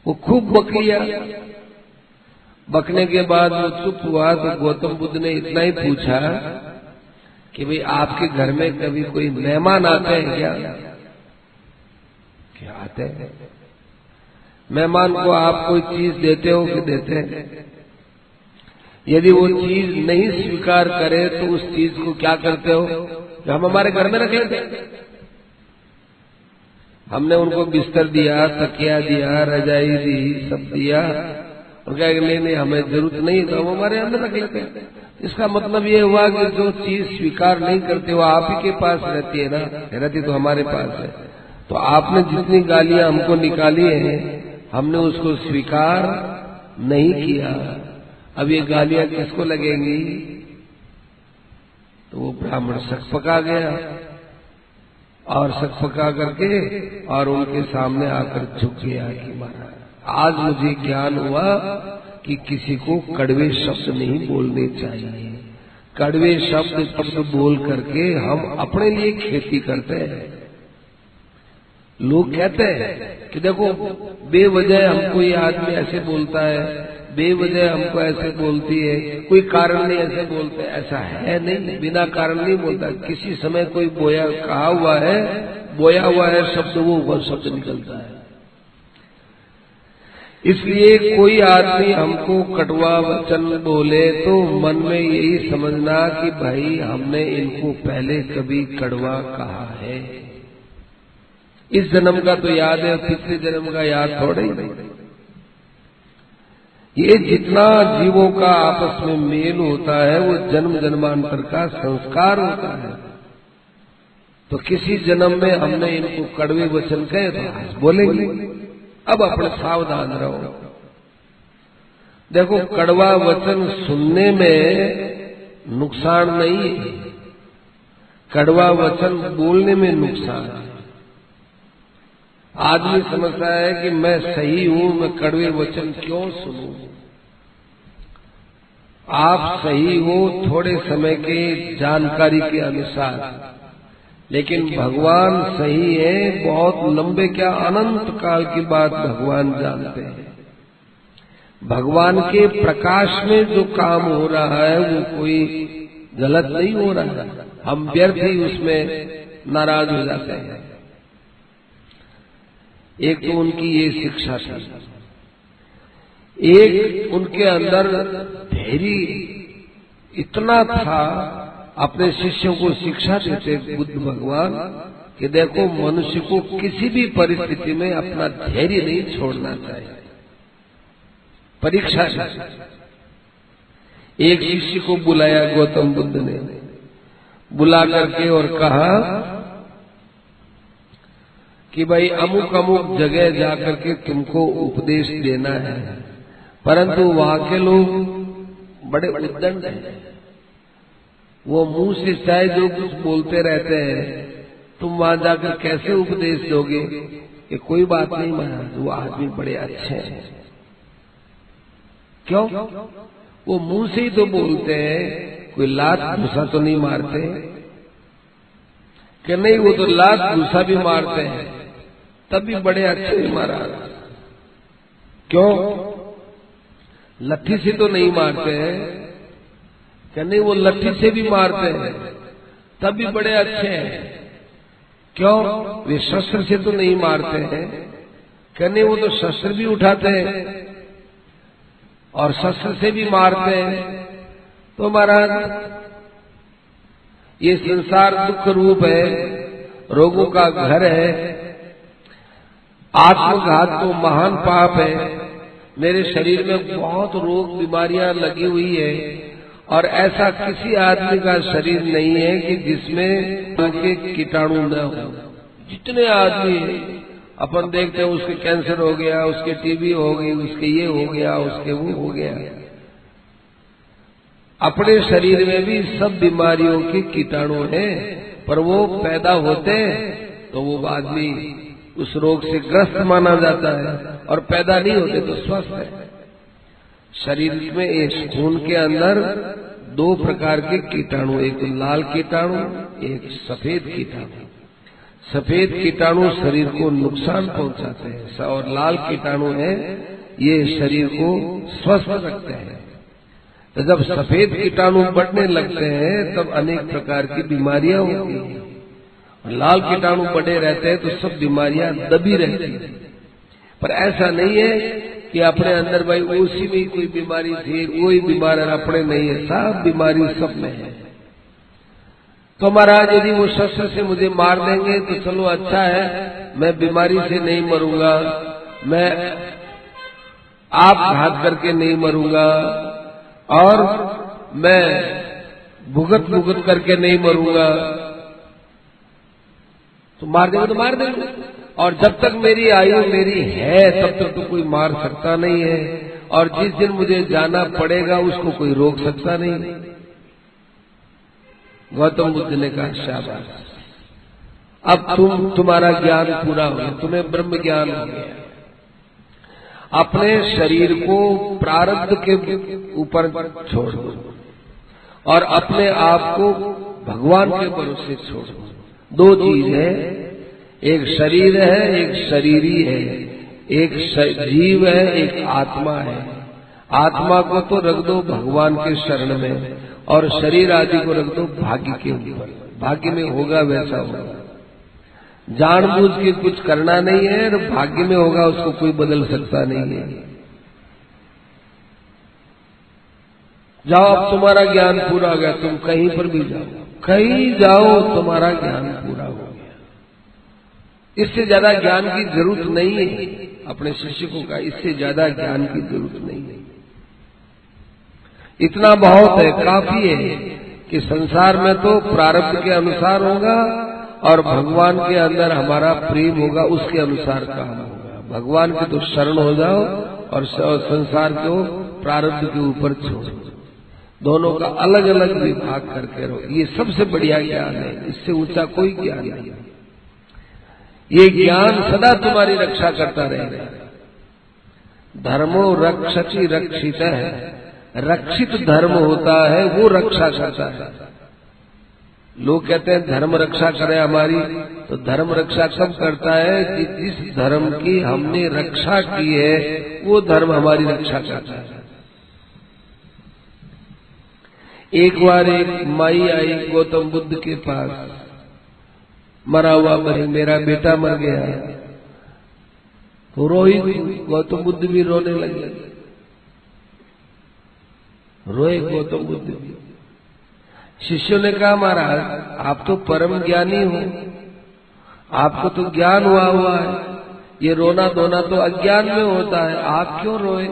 वो खूब बक लिया। बकने के बाद वो चुप हुआ तो गौतम बुद्ध ने इतना ही पूछा कि भाई आपके घर में कभी कोई मेहमान आते हैं क्या? क्या आते हैं? मेहमान को आप कोई चीज देते हो कि देते हैं? यदि वो चीज नहीं स्वीकार करे तो उस चीज को क्या करते हो? हम हमारे घर में रख लेते हैं। हमने उनको बिस्तर दिया, तकिया दिया, रजाई दी, सब दिया, और क्या नहीं हमें जरूरत नहीं तो हम हमारे अंदर रख लेते हैं। इसका मतलब ये हुआ कि जो चीज स्वीकार नहीं करते वो आप ही के पास रहती है ना, रहती तो हमारे पास है। तो आपने जितनी गालियां हमको निकाली हैं हमने उसको स्वीकार नहीं किया, अब ये गालियां किसको लगेंगी? तो वो ब्राह्मण सकपका गया और सकपका करके और उनके सामने आकर झुक गया कि महाराज आज मुझे ज्ञान हुआ कि किसी को कड़वे शब्द नहीं बोलने चाहिए। कड़वे शब्द बोल करके हम अपने लिए खेती करते हैं। लोग कहते हैं कि देखो बेवजह हमको ये आदमी ऐसे बोलता है, बेवजह हमको ऐसे बोलती है, कोई कारण नहीं ऐसे बोलते। ऐसा है नहीं, बिना कारण नहीं बोलता। किसी समय कोई बोया कहा हुआ है, बोया हुआ है शब्द, वो शब्द निकलता है। इसलिए कोई आदमी हमको कटवा वचन बोले तो मन में यही समझना कि भाई हमने इनको पहले कभी कड़वा कहा है। इस जन्म का तो याद है, पिछले जन्म का याद थोड़े ही नहीं। ये जितना जीवों का आपस में मेल होता है वो जन्म जन्मांतर का संस्कार होता है। तो किसी जन्म में हमने इनको कड़वे वचन कहे तो आज बोलेंगे। अब अपने सावधान रहो। देखो कड़वा वचन सुनने में नुकसान नहीं है, कड़वा वचन बोलने में नुकसान है। आदमी समझता है कि मैं सही हूं, मैं कड़वे वचन क्यों सुनूं? आप सही हो थोड़े समय के जानकारी के अनुसार, लेकिन भगवान सही है बहुत लंबे, क्या अनंत काल की बात भगवान जानते हैं। भगवान के प्रकाश में जो काम हो रहा है वो कोई गलत नहीं हो रहा है। हम व्यर्थ ही उसमें नाराज हो जाते हैं। एक तो उनकी ये शिक्षा थी, एक उनके अंदर धैर्य इतना था, अपने शिष्यों को शिक्षा देते बुद्ध भगवान कि देखो मनुष्य को किसी भी परिस्थिति में अपना धैर्य नहीं छोड़ना चाहिए। परीक्षा एक शिष्य को बुलाया गौतम बुद्ध ने, बुला करके और कहा कि भाई अमुक अमुक जगह जाकर के तुमको उपदेश देना है, परंतु वहां के लोग बड़े उद्दंड हैं। वो मुंह से चाहे जो कुछ बोलते रहते हैं, तुम वहां जाकर कैसे उपदेश दोगे? कि कोई बात नहीं महाराज, वो आदमी बड़े अच्छे हैं। क्यों? वो मुंह से ही तो बोलते हैं, कोई लात घुसा तो नहीं मारते? कि नहीं, वो तो लात घुसा भी मारते हैं, तब भी बड़े अच्छे हैं महाराज। क्यों? लट्ठी से तो नहीं मारते हैं? कि नहीं, वो लट्ठी से भी मारते हैं, तब भी बड़े अच्छे हैं। क्यों? वे शस्त्र से तो नहीं मारते हैं? कि नहीं, वो तो शस्त्र भी उठाते हैं और शस्त्र से भी मारते हैं। तो महाराज ये संसार दुख रूप है, रोगों का घर है, आत्मघात तो महान पाप है। मेरे शरीर में बहुत रोग बीमारियां लगी हुई है और ऐसा किसी आदमी का शरीर नहीं है कि जिसमें उनके कीटाणु न हो। जितने आदमी अपन देखते हैं, उसके कैंसर हो गया, उसके टीबी हो गई, उसके ये हो गया, उसके वो हो गया। अपने शरीर में भी सब बीमारियों के कीटाणु हैं, पर वो पैदा होते तो वो आदमी उस रोग से ग्रस्त माना जाता है, और पैदा नहीं होते तो स्वस्थ है। शरीर में एक खून के अंदर दो प्रकार के कीटाणु, एक लाल कीटाणु, एक सफेद कीटाणु। सफेद कीटाणु शरीर को नुकसान पहुंचाते हैं, और लाल कीटाणु है ये शरीर को स्वस्थ रखते हैं। तो जब सफेद कीटाणु बढ़ने लगते हैं तब अनेक प्रकार की बीमारियां होती हैं, और लाल कीटाणु बढ़े रहते हैं तो सब बीमारियां दबी रहती हैं। पर ऐसा नहीं है कि अपने अंदर भाई उसी में कोई बीमारी थी, वही बीमार है, अपने नहीं है, सब बीमारी सब में है। तो महाराज यदि वो शस्त्र से मुझे मार देंगे तो चलो अच्छा है, मैं बीमारी से नहीं मरूंगा, मैं आप घात करके नहीं मरूंगा, और मैं भुगत भुगत करके नहीं मरूंगा। तो मार देंगे तो मार देंगे, और जब तक मेरी आयु मेरी है तब तक तो कोई मार सकता नहीं है, और जिस दिन मुझे जाना पड़ेगा उसको कोई रोक सकता नहीं। गौतम बुद्ध ने कहा शाबाश, अब तुम्हारा ज्ञान पूरा हो गया, तुम्हें ब्रह्म ज्ञान हो गया। अपने शरीर को प्रारब्ध के ऊपर छोड़ दो और अपने आप को भगवान के भरोसे छोड़ दो। दो चीज है, एक शरीर है, एक शरीरी है, एक जीव है, एक आत्मा है। आत्मा को तो रख दो भगवान के शरण में, और शरीर आदि को रख दो भाग्य के ऊपर। भाग्य में होगा वैसा होगा, जानबूझ के कुछ करना नहीं है, और भाग्य में होगा उसको कोई बदल सकता नहीं है। जाओ, अब तुम्हारा ज्ञान पूरा हो गया, तुम कहीं पर भी जाओ, कहीं जाओ, तुम्हारा ज्ञान पूरा हो गया। इससे ज्यादा ज्ञान की जरूरत नहीं है। अपने शिष्य को कहा इससे ज्यादा ज्ञान की जरूरत नहीं है, इतना बहुत है, काफी है कि संसार में तो प्रारब्ध के अनुसार होगा, और भगवान के अंदर हमारा प्रेम होगा, उसके अनुसार काम होगा। भगवान की तो शरण हो जाओ, और संसार को प्रारब्ध के ऊपर छोड़ो। दोनों का अलग अलग विभाग करके रहो। ये सबसे बढ़िया ज्ञान है, इससे ऊंचा कोई ज्ञान नहीं। ये ज्ञान सदा तुम्हारी रक्षा करता रहेगा। धर्मो रक्षति रक्षित है, रक्षित धर्म होता है वो रक्षा करता है। लोग कहते हैं धर्म रक्षा करे हमारी, तो धर्म रक्षा कब करता है कि जिस धर्म की हमने रक्षा की है वो धर्म हमारी रक्षा करता है। एक बार एक माई आई गौतम बुद्ध के पास, मरा हुआ मेरा बेटा मर गया, तो रोई। गौतम बुद्ध भी रोने लगे, रोए गौतम बुद्ध भी। शिष्यों ने कहा महाराज आप तो परम ज्ञानी हो, आपको तो ज्ञान हुआ है, ये रोना धोना तो अज्ञान में होता है, आप क्यों रोए?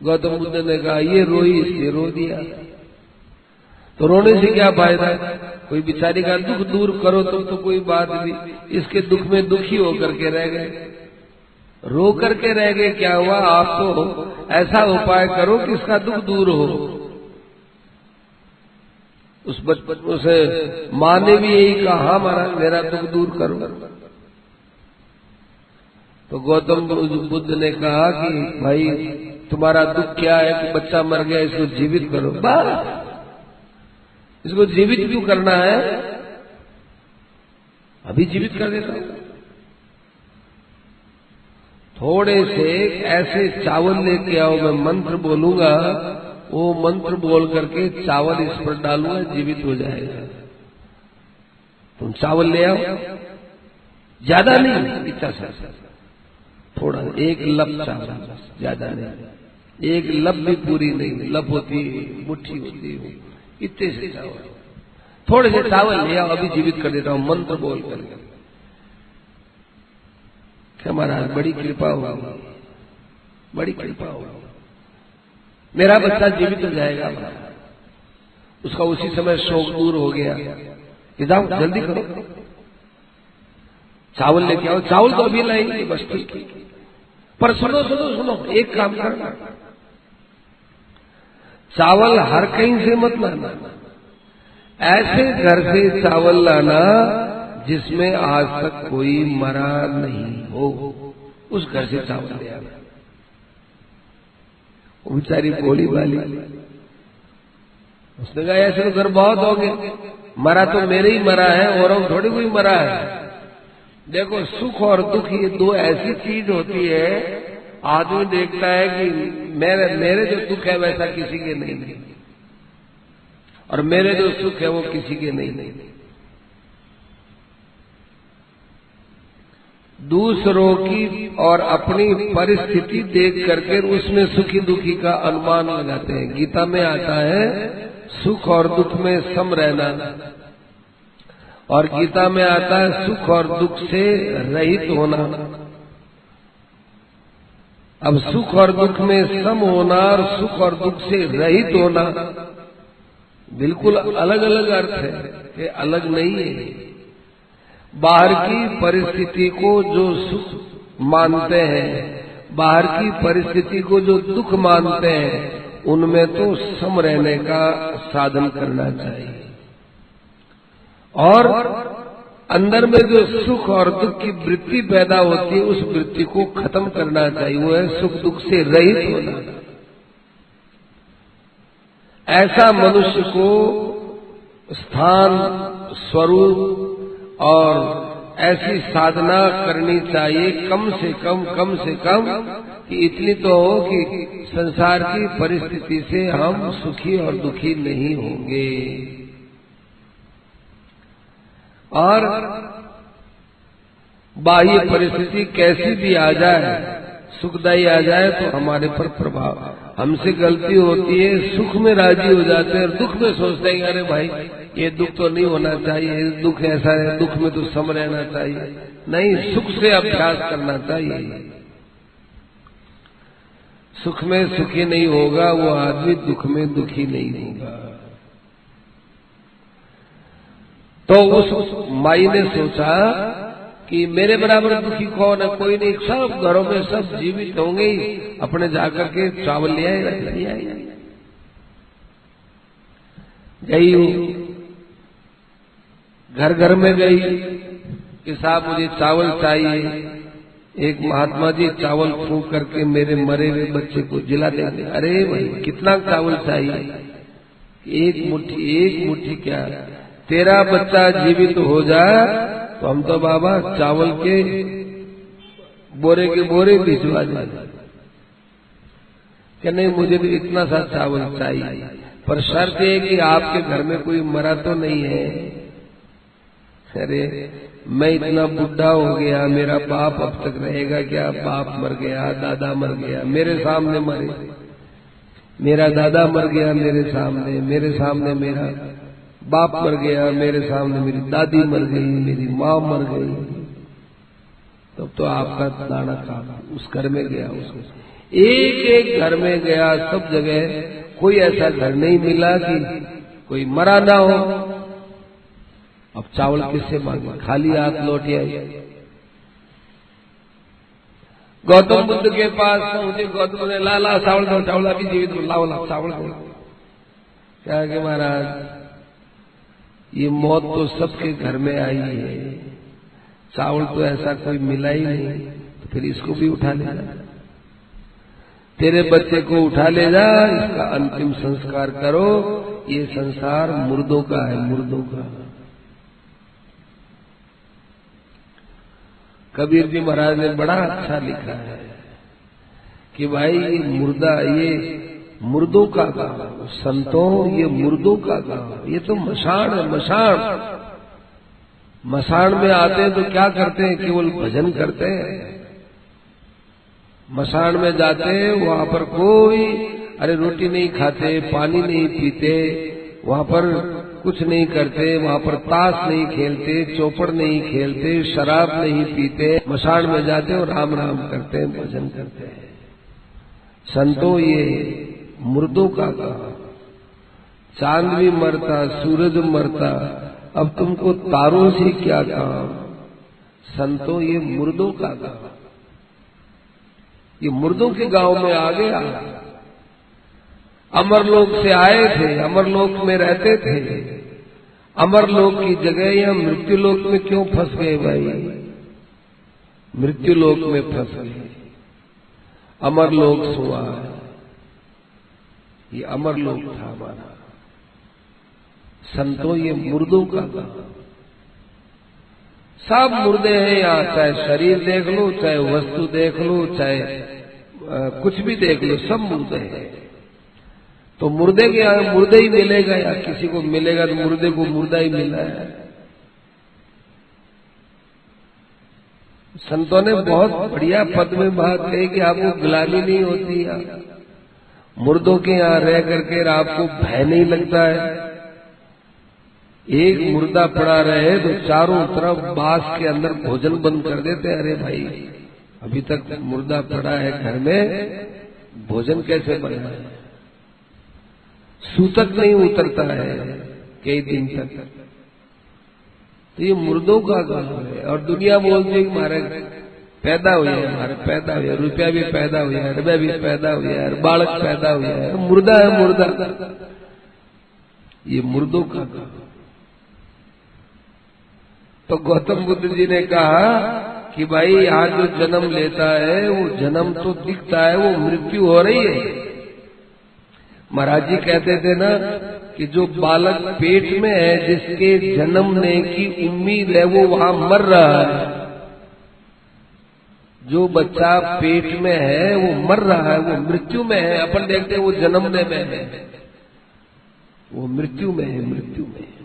गौतम बुद्ध ने कहा ये रोई इसलिए रो दिया। तो रोने से क्या फायदा? कोई बेचारी का दुख दूर करो तो कोई बात नहीं, इसके दुख में दुखी होकर के रह गए, रो करके रह गए। क्या हुआ? आप तो ऐसा उपाय करो कि इसका दुख दूर हो। उस बचपन से माँ ने भी यही कहा, हाँ महाराज मेरा दुख दूर करो। तो गौतम बुद्ध ने कहा कि भाई तुम्हारा दुख क्या है कि बच्चा मर गया, इसको जीवित करो। बस इसको जीवित क्यों करना है? अभी जीवित कर देता हूं। थोड़े से ऐसे चावल लेके आओ, मैं मंत्र बोलूंगा, वो मंत्र बोल करके चावल इस पर डालूंगा, जीवित हो जाएगा। तुम चावल ले आओ, ज्यादा नहीं, इतना सा थोड़ा, एक लब चावल, ज्यादा नहीं, एक लब भी पूरी नहीं, लब होती मुट्ठी होती है, इतने से चावल, थोड़े से चावल ले आओ, अभी जीवित कर देता हूं मंत्र बोल करके। क्या महाराज बड़ी कृपा होगी, बड़ी कृपा होगी। मेरा बच्चा जीवित हो जाएगा। उसका उसी समय शोक दूर हो गया। जाओ जल्दी करो, चावल लेके आओ। चावल तो अभी लाएंगे, बस ठीक। पर सुनो सुनो सुनो, एक काम करना, चावल हर कहीं से मत लाना, ऐसे घर से चावल लाना जिसमें आज तक कोई मरा नहीं हो, उस घर से चावल ले आना। वो बेचारी भोली वाली, उसने कहा ऐसे तो घर बहुत हो गए, मरा तो मेरे ही मरा है, औरों थोड़ी कोई मरा है। देखो, सुख और दुख ये दो ऐसी चीज होती है, आदमी देखता है कि मेरे जो दुख है वैसा किसी के नहीं, और मेरे जो सुख है वो किसी के नहीं। दूसरों की और अपनी परिस्थिति देख करके उसमें सुखी दुखी का अनुमान लगाते हैं। गीता में आता है सुख और दुख में सम रहना, और गीता में आता है सुख और दुख से रहित होना। अब सुख और दुख में सम होना और सुख और दुख से रहित होना बिल्कुल अलग अलग अर्थ है, ये अलग नहीं है। बाहर की परिस्थिति को जो सुख मानते हैं, बाहर की परिस्थिति को जो दुख मानते हैं, उनमें तो सम रहने का साधन करना चाहिए। और अंदर में जो सुख और दुख की वृत्ति पैदा होती है, उस वृत्ति को खत्म करना चाहिए। वो है सुख दुख से रहित होना। ऐसा मनुष्य को स्थान, स्वरूप और ऐसी साधना करनी चाहिए कम से कम कि इतनी तो हो कि संसार की परिस्थिति से हम सुखी और दुखी नहीं होंगे। और बाह्य परिस्थिति कैसी भी आ जाए, सुखदायी आ जाए, तो हमारे पर प्रभाव, हमसे गलती होती है, सुख में राजी हो जाते हैं और दुख में सोचते हैं अरे भाई ये दुख तो नहीं होना चाहिए, दुख ऐसा है, दुख में तो सम रहना चाहिए। नहीं, सुख से अभ्यास करना चाहिए। सुख में सुखी नहीं होगा वो आदमी दुख में दुखी नहीं होगा। तो उस माई ने सोचा कि मेरे बराबर दुखी कौन है, कोई नहीं, सब घरों में सब जीवित होंगे ही, अपने जाकर के चावल ले आए। गई, घर घर में गई कि साहब मुझे चावल चाहिए। एक महात्मा जी चावल फूंक करके मेरे मरे हुए बच्चे को जिला देंगे। अरे भाई कितना चावल चाहिए? एक मुट्ठी क्या, तेरा बच्चा जीवित हो जाए तो हम तो बाबा चावल के बोरे भिजवा दें। कि नहीं, मुझे भी इतना सा चावल चाहिए, पर शर्त है कि आपके घर में कोई मरा तो नहीं है। अरे मैं इतना बुढ़ा हो गया, मेरा बाप अब तक रहेगा क्या? बाप मर गया, दादा मर गया, मेरे सामने मरे, मेरा दादा मर गया मेरे सामने मेरा बाप मर गया, मेरे सामने मेरी दादी मर गई, मेरी माँ मर गई, तब तो आपका दाना था। उस घर में गया, उसको एक घर में गया, सब जगह कोई ऐसा घर नहीं मिला कि कोई मरा ना हो। अब चावल किससे मांगे? खाली हाथ लौट आए। गौतम बुद्ध के पास पहुंचे, गौतम ने ला चावल दो, चावल अभी जीवित, लाओ चावल दो। क्या कि महाराज ये मौत तो सबके घर में आई है, चावल तो ऐसा कोई मिला ही नहीं, तो फिर इसको भी उठा ले जा, तेरे बच्चे को उठा ले जा, इसका अंतिम संस्कार करो। ये संसार मुर्दों का है, मुर्दों का। कबीर जी महाराज ने बड़ा अच्छा लिखा है कि भाई ये मुर्दा, ये मुर्दों का गांव, संतों ये मुर्दों का गांव, ये तो मशान है, मशान में आते हैं तो क्या करते हैं? केवल भजन करते हैं। मशान में जाते हैं, वहां पर कोई अरे रोटी नहीं खाते, पानी नहीं पीते, वहां पर कुछ नहीं करते, वहां पर ताश नहीं खेलते, चौपड़ नहीं खेलते, शराब नहीं पीते, मशान में जाते और राम राम करते हैं, भजन करते हैं। संतों ये मुर्दों का कहा, चांद भी मरता, सूरज मरता, अब तुमको तारों से क्या काम? संतों ये मुर्दों का गांव, ये मुर्दों के गांव में आ गया। अमरलोक से आए थे, अमरलोक में रहते थे, अमरलोक की जगह या मृत्युलोक में क्यों फंस गए भाई? मृत्युलोक में फंस गए, अमरलोक सुआ है, ये अमरलोक था हमारा। संतों ये मुर्दों का गांव, सब मुर्दे हैं यहाँ, चाहे शरीर देख लो, चाहे वस्तु देख लो, चाहे कुछ भी देख लो, सब मुर्दे हैं। तो मुर्दे के यहाँ मुर्दे ही मिलेगा, या किसी को मिलेगा तो मुर्दे को मुर्दा ही मिला है। संतों ने बहुत बढ़िया पद में बात कही कि आपको ग्लानि नहीं होती है, मुर्दों के यहाँ रह करके आपको भय नहीं लगता है। एक मुर्दा पड़ा रहे तो चारों तरफ बांस के अंदर भोजन बंद कर देते। अरे भाई, अभी तक मुर्दा पड़ा है घर में, भोजन कैसे बना है? सूतक नहीं उतरता है कई दिन तक। तो ये मुर्दों का गांव है। और दुनिया बोलती है कि हमारे पैदा हुए, हमारे पैदा हुए, रुपया भी पैदा हुआ है, रुपया भी पैदा हुआ है, बालक पैदा हुआ है, मुर्दा है मुर्दा। ये मुर्दों का गांव। तो गौतम बुद्ध जी ने कहा कि भाई यहाँ जो जन्म लेता है वो जन्म तो दिखता है, वो मृत्यु हो रही है। महाराज जी कहते थे ना कि जो बालक पेट में है, जिसके जन्मने की उम्मीद है, वो वहां मर रहा है। जो बच्चा पेट में है वो मर रहा है, वो मृत्यु में है। अपन देखते हैं वो जन्मने में है, वो मृत्यु में है, मृत्यु में है।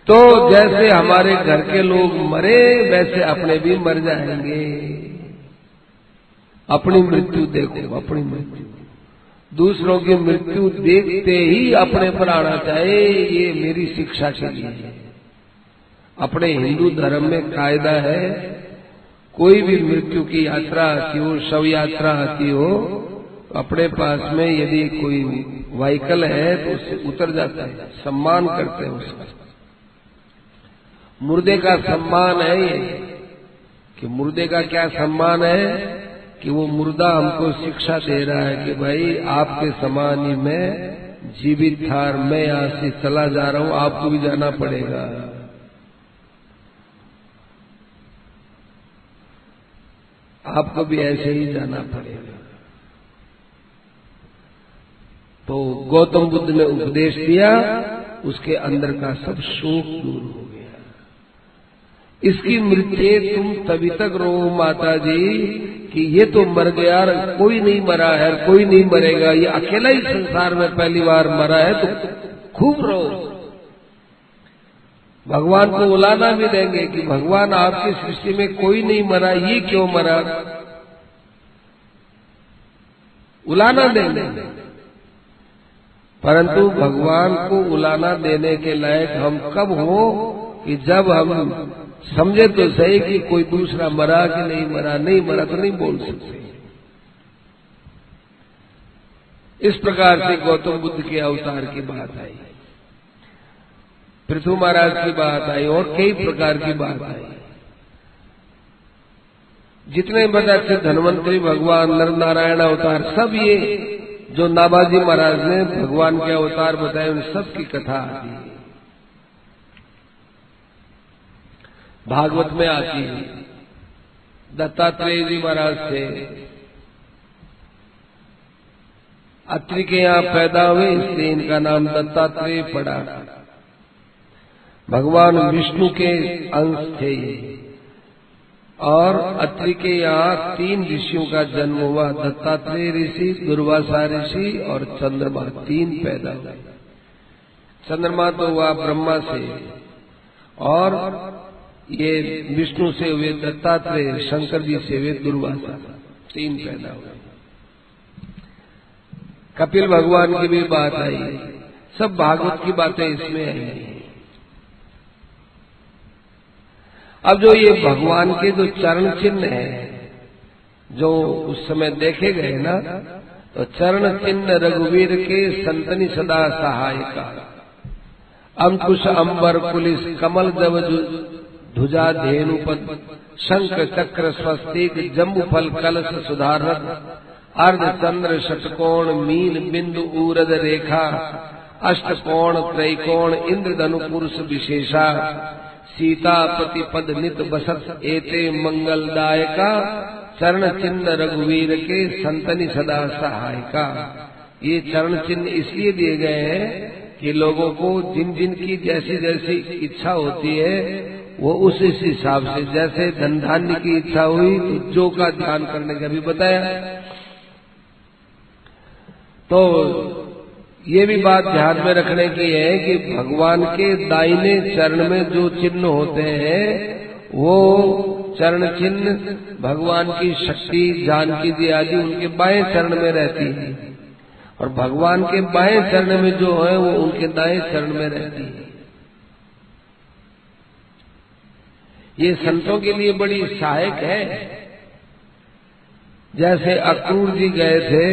तो जैसे हमारे घर के लोग मरे, वैसे अपने भी मर जाएंगे। अपनी मृत्यु देखो, अपनी मृत्यु। दूसरों की मृत्यु देखते ही अपने पर आना चाहिए, ये मेरी शिक्षा के लिए है। अपने हिंदू धर्म में कायदा है, कोई भी मृत्यु की यात्रा आती हो, शव यात्रा आती हो, अपने पास में यदि कोई व्हीकल है तो उससे उतर जाता है, सम्मान करते हैं उसका। मुर्दे का सम्मान है ये, कि मुर्दे का क्या सम्मान है कि वो मुर्दा हमको शिक्षा दे रहा है कि भाई आपके समान ही मैं जीवित था, मैं यहां से चला जा रहा हूं, आपको भी जाना पड़ेगा। आपको भी ऐसे ही जाना पड़ेगा। तो गौतम बुद्ध ने उपदेश दिया, उसके अंदर का सब शोक दूर हो गया। इसकी मृत्यु तुम तभी तक रो माता जी कि ये तो मर गया, कोई नहीं मरा है, कोई नहीं मरेगा, ये अकेला ही संसार में पहली बार मरा है, तो खूब रो। भगवान को उलाना भी देंगे कि भगवान आपकी सृष्टि में कोई नहीं मरा, ये क्यों मरा, उलाना देंगे। परंतु भगवान को उलाना देने के लायक हम कब हो कि जब हम समझे तो सही कि कोई दूसरा मरा कि नहीं मरा। नहीं मरा तो नहीं बोल सकते। इस प्रकार से गौतम बुद्ध के अवतार की बात आई, पृथु महाराज की बात आई, और कई प्रकार की बात आई। जितने बड़े अच्छे धन्वंतरी भगवान, नर नारायण अवतार, सब ये जो नाभाजी महाराज ने भगवान के अवतार बताए, उन सब की कथा आती है, भागवत में आती है। दत्तात्रेय जी महाराज थे, अत्रि के यहाँ पैदा हुए, इसलिए इनका नाम दत्तात्रेय पड़ा। भगवान विष्णु के अंश थे ये। और अत्रि के यहाँ 3 ऋषियों का जन्म हुआ, दत्तात्रेय ऋषि, दुर्वासा ऋषि और चंद्रमा, 3 पैदा हुए। चंद्रमा तो हुआ ब्रह्मा से, और ये विष्णु से हुए दत्तात्रेय, शंकर जी से हुए दुर्वासा, 3 पैदा हुए। कपिल भगवान की भी बात आई, सब भागवत की बातें इसमें आई। अब जो ये भगवान के जो चरण चिन्ह है, जो उस समय देखे गए ना, तो चरण चिन्ह रघुवीर के संतनि सदा सहायका। अंकुश अंबर कुलिस कमल जब ध्वजा धेनुपद, शंख चक्र स्वस्तिक जम्बू फल कलश सुधारक, अर्ध चंद्र षटकोण मील बिंदु ऊरद रेखा, अष्टकोण त्रैकोण इंद्र धनु पुरुष विशेषा, सीता प्रतिपद नित बसत एते मंगलदायका, चरण चिन्ह रघुवीर के संतनि सदा सहायका। ये चरण चिन्ह इसलिए दिए गए हैं कि लोगों को जिन जिन की जैसी जैसी इच्छा होती है वो उस हिसाब से, जैसे धन धान्य की इच्छा हुई तो जो का ध्यान करने का भी बताया। तो ये भी बात ध्यान में रखने की है कि भगवान के दाहिने चरण में जो चिन्ह होते हैं वो चरण चिन्ह भगवान की शक्ति, जानकी जी आदि उनके बाएं चरण में रहती है, और भगवान के बाएं चरण में जो है वो उनके दाएं चरण में रहती है। ये संतों के लिए बड़ी सहायक है। जैसे अक्रूर जी गए थे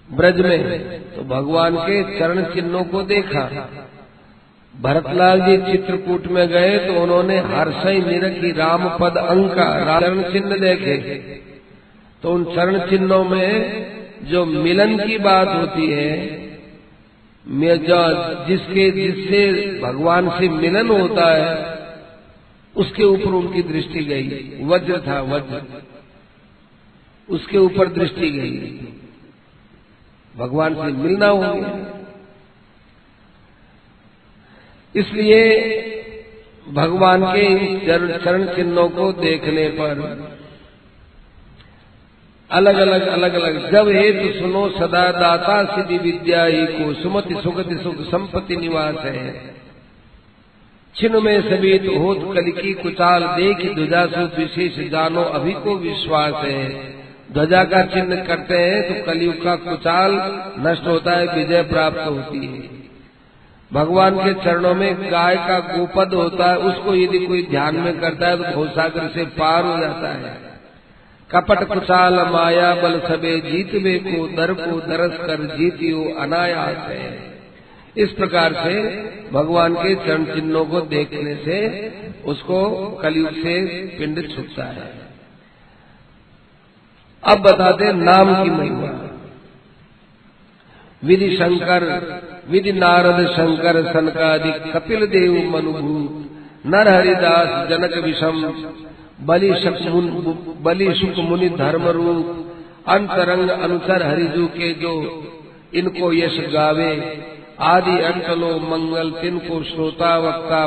ब्रज में, तो भगवान के चरण चिन्हों को देखा। भरतलाल जी चित्रकूट में गए तो उन्होंने हर्षय निरखी राम पद अंका चरण चिन्ह देखे। तो उन चरण चिन्हों में जो मिलन की बात होती है, जिससे भगवान से मिलन होता है, उसके ऊपर उनकी दृष्टि गई। वज्र था, वज्र, उसके ऊपर दृष्टि गई, भगवान से मिलना हो गया। इसलिए भगवान के चरण चिन्हों को देखने पर अलग अलग जब हेतु सुनो सदा दाता सिद्धि विद्या ही को, सुमति सुगति सुख संपत्ति निवास है, छिन्न में सभी तो होत कलिकी कुचाल, देख ध्वजा सु विशेष जानो अभी को विश्वास है। ध्वजा का चिन्ह करते हैं तो कलयुग का कुचाल नष्ट होता है, विजय प्राप्त होती है। भगवान के चरणों में गाय का गोपद होता है, उसको यदि कोई ध्यान में करता है तो भवसागर से पार हो जाता है। कपट कुचाल माया बल सबे जीतवे को, दर को दरस कर जीतियो अनायास है। इस प्रकार से भगवान के चरण चिन्हों को देखने से उसको कलयुग से पिंड छूटता है। अब बताते नाम की महिमा। विधि शंकर विधि नारद शंकर सनकादिक कपिल देव मनुभूत, नर हरिदास जनक विषम, बलि शुक मुनि धर्म रूप, अंतरंग अनुचर हरिजू के जो इनको यश गावे, आदि अंतलो मंगल तिनको श्रोता वक्ता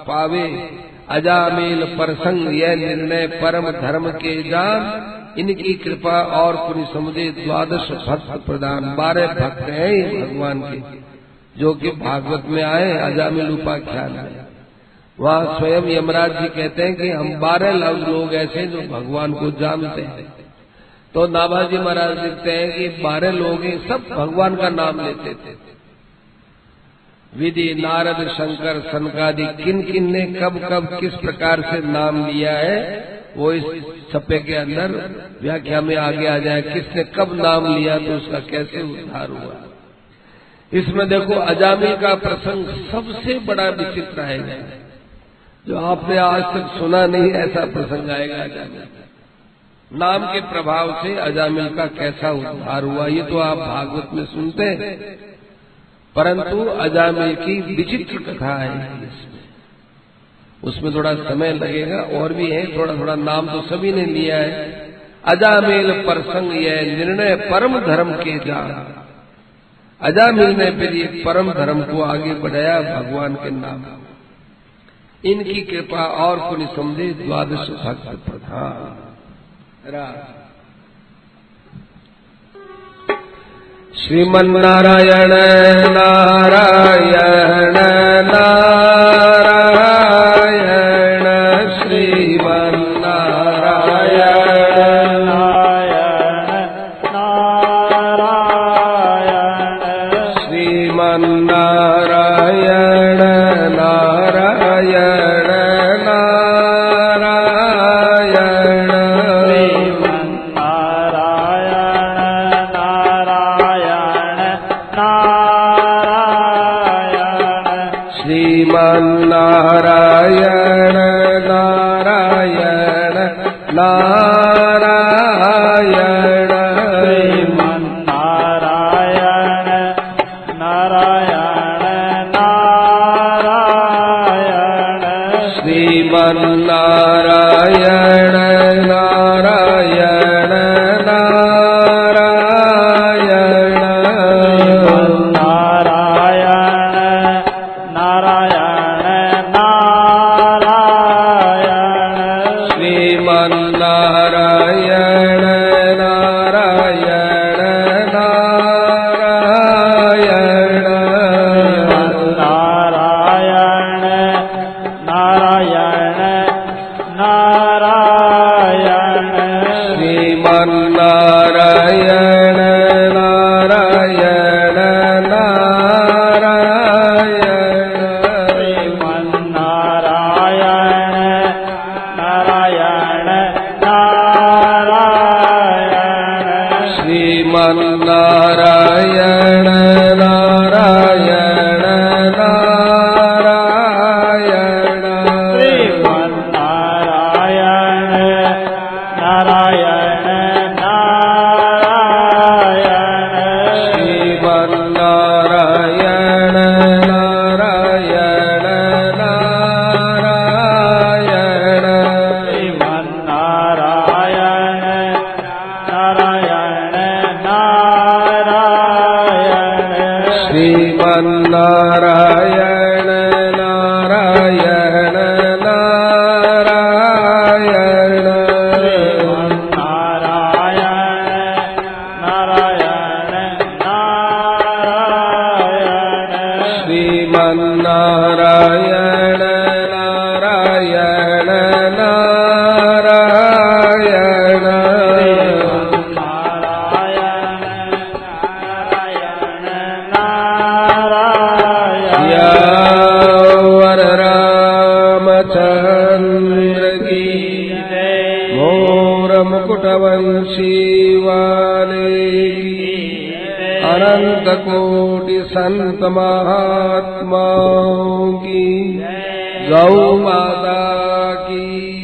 पावे, अजामेल परसंग यह निर्णय परम धर्म के जान, इनकी कृपा और पुनि समुदे द्वादश भक्त प्रदान। 12 भक्त हैं ये भगवान के, जो कि भागवत में आए अजामिल उपाख्यान में। वहाँ स्वयं यमराज जी कहते हैं कि हम 12 लोग ऐसे जो भगवान को जानते हैं। तो नाभाजी महाराज लिखते हैं कि 12 लोग सब भगवान का नाम लेते थे। विधि नारद शंकर सनकादि किन किन ने कब कब किस प्रकार से नाम लिया है वो इस छप्पे के अंदर व्याख्या में आगे आ जाए। किसने कब नाम लिया तो उसका कैसे उद्धार हुआ। इसमें देखो अजामिल का प्रसंग सबसे बड़ा विचित्र है, जो आपने आज तक सुना नहीं ऐसा प्रसंग आएगा अजामिल। नाम के प्रभाव से अजामिल का कैसा उद्धार हुआ ये तो आप भागवत में सुनते हैं, परंतु अजामिल की विचित्र कथा है। उसमें थोड़ा समय लगेगा, और भी है, थोड़ा थोड़ा नाम तो सभी ने लिया है। अजामिल प्रसंग यह निर्णय परम धर्म के जान। अजामिल ने फिर ये परम धर्म को आगे बढ़ाया भगवान के नाम। इनकी कृपा और पुनि समझे द्वादश भक्त प्रधान। श्रीमन्नारायण नारायण नारायण श्रीमन्नारायण नारायण श्रीमन्नारायण नारायण नारायण नारायण श्रीमन्नारायण नारायण नारायण श्रीमन्नारायण नारायण नारायण नारायण नारायण नारायण श्रीमन्नारायण नारायण नारायण नारायण नारायण नारायण श्रीमन्नारायण नारायण नारायण श्रीमन्नारायण नारायण नारायण श्रीमन्नारायण नारायण नारायण श्रीमन्नारायण नारायण नारायण श्रीमन्नारायण नारायण नारायण श्रीमन्नारायण नारायण नारायण श्रीमन्नारायण नारायण नारायण श्रीमन्नारायण नारायण नारायण यावर रामचंद्र की मोर मुकुटवंशी वाले की अनंत कोटि संत महात्माओं की गौ माता की